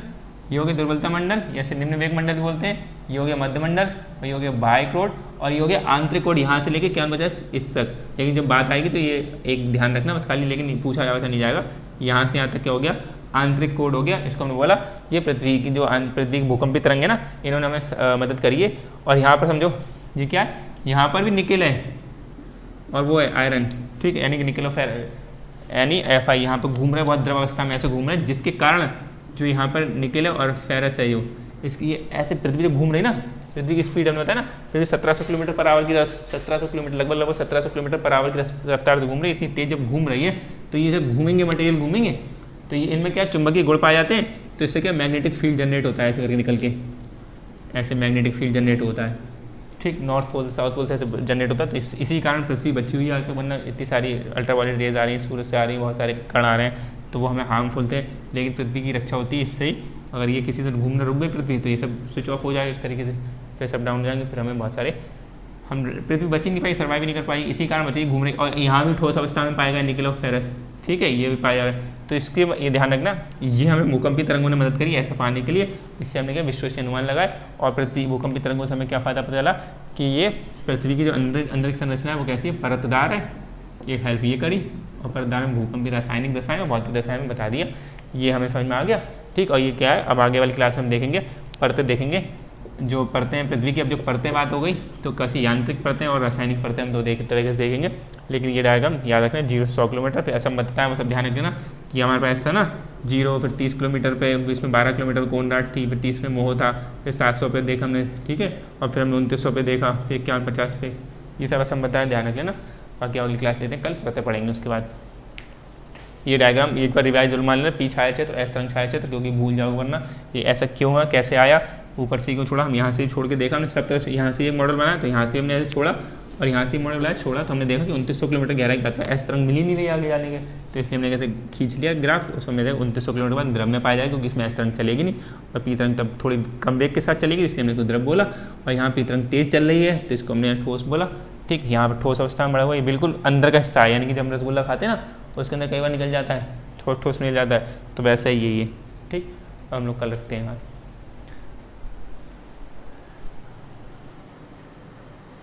ये हो गया दुर्बलता मंडल, या से निम्न वेग मंडल भी बोलते हैं, ये हो गया मध्य मंडल, और ये हो गया बाह्य कोड, और ये हो गया आंतरिक कोड, यहाँ से लेके 5150 इस तक। लेकिन जब बात आएगी तो ये एक ध्यान रखना बस खाली, लेकिन पूछा वैसा नहीं जाएगा, यहाँ से यहाँ तक क्या हो गया, आंतरिक कोड हो गया। इसको हमने बोला ये पृथ्वी की जो पृथ्वी की भूकंपीय तरंग है ना, इन्होंने हमें मदद करी है। और यहाँ पर समझो ये क्या है, यहाँ पर भी निकेल है और वो है आयरन, ठीक है, यानी कि निकेल यानी Fi यहाँ पर घूम रहे, बहुत द्रव अवस्था में ऐसे घूम रहे, जिसके कारण जो यहाँ पर निकेल है और फेरस है, यो इसकी ये ऐसे पृथ्वी जो घूम रही ना, पृथ्वी की स्पीड हमने बताया ना, पृथ्वी 1700 किलोमीटर पर आवर की 1700 किलोमीटर लगभग 1700 किलोमीटर पर आवर की रफ्तार से घूम रही है। इतनी तेज जब घूम रही है तो ये जब घूमेंगे, मटेरियल घूमेंगे, तो ये इनमें क्या चुंबकीय गुण पाए जाते हैं, तो इससे क्या मैग्नेटिक फील्ड जनरेट होता है, ऐसे करके निकल के ऐसे मैग्नेटिक फील्ड जनरेट होता है। ठीक, नॉर्थ पोल से साउथ पोल से ऐसे जनरेट होता है। तो इसी कारण पृथ्वी बची हुई है, वरना इतनी सारी अल्ट्रावायलेट रेज आ रही हैं, सूरज से आ रही हैं, बहुत सारे कण आ रहे हैं, तो वो हमें हार्मफुल थे। लेकिन पृथ्वी की रक्षा होती है इससे ही। अगर ये किसी से घूमना रुक गई पृथ्वी, तो ये सब स्विच ऑफ हो जाएगा एक तरीके से, फिर सब डाउन हो जाएंगे, फिर हमें बहुत सारे, हम पृथ्वी बची नहीं पाई, सर्वाइव नहीं कर पाई, इसी कारण बची घूम रही। और यहाँ भी ठोस अवस्था में पाएगा निकेल और फेरस, ठीक है, ये भी पाया जा रहा है। तो इसके ये ध्यान रखना, ये हमें भूकंपीय तरंगों ने मदद करी ऐसा पाने के लिए। इससे हमने क्या विश्वसनीय अनुमान लगाए, और पृथ्वी भूकंपीय तरंगों से हमें क्या फ़ायदा पता चला कि ये पृथ्वी की जो अंदर की संरचना है वो कैसी है, परतदार है, ये हेल्प ये करी। और परतदार में भूकंपीय रासायनिक दशाएं और भौतिक दशाएं में बता दिया, ये हमें समझ में आ गया। ठीक, और ये क्या है, अब आगे वाली क्लास में हम देखेंगे, परतें देखेंगे, जो परतें हैं पृथ्वी की। अब जो परतें बात हो गई, तो कैसी यांत्रिक परतें और रासायनिक परतें हम दो तरीके से देखेंगे। लेकिन ये डायग्राम याद रखना, 0 से 100 किलोमीटर, फिर ऐसा बताया वो सब ध्यान रखना कि हमारे पास था ना 0 फिर 30 किलोमीटर पे, इसमें 12 किलोमीटर कोनराड थी, फिर 30 में मोह था, फिर 700 पे देखा हमने, ठीक है, और फिर हमने 2900 पे देखा, फिर 5150 पे, ये सब बस हम बताया, ध्यान रख लेना। बाकी अगली क्लास लेते हैं, कल पता पढ़ेंगे उसके बाद। ये डायग्राम एक बार रिवाइज जरूर मान लेना, पी छाया क्षेत्र, एस तरंग छाया क्षेत्र, क्योंकि भूल जाओगे वरना। ये ऐसा क्यों हुआ, कैसे आया, ऊपर से क्यों छोड़ा, हम यहाँ से छोड़ के देखा हमने सब तरफ से, यहाँ से एक मॉडल बनाया तो यहाँ से हमने ऐसे छोड़ा, और यहाँ से मॉडल बनाया छोड़ा, तो हमने देखा कि 2900 किलोमीटर गहराई का एस तरंग मिल ही नहीं रही आगे जाने के, तो इसलिए हमने कैसे खींच लिया ग्राफ, उसमें मेरे 2900 किलोमीटर बाद द्रव में पाया जाएगा, क्योंकि इसमें एस तरंग चलेगी नहीं, और पी तरंग तब थोड़ी कम वेग के साथ चलेगी, इसलिए हमने इसको द्रव बोला। और यहाँ पी तरंग तेज चल रही है तो इसको हमने ठोस बोला, ठीक। यहाँ पर ठोस अवस्था में बड़ा हुआ, ये बिल्कुल अंदर का हिस्सा है, यानी कि जब हम रसगुल्ला खाते हैं ना, उसके अंदर कई बार निकल जाता है, ठोस ठोस मिल जाता है, तो वैसा ही ये, ठीक। हम लोग कल रखते हैं यहाँ।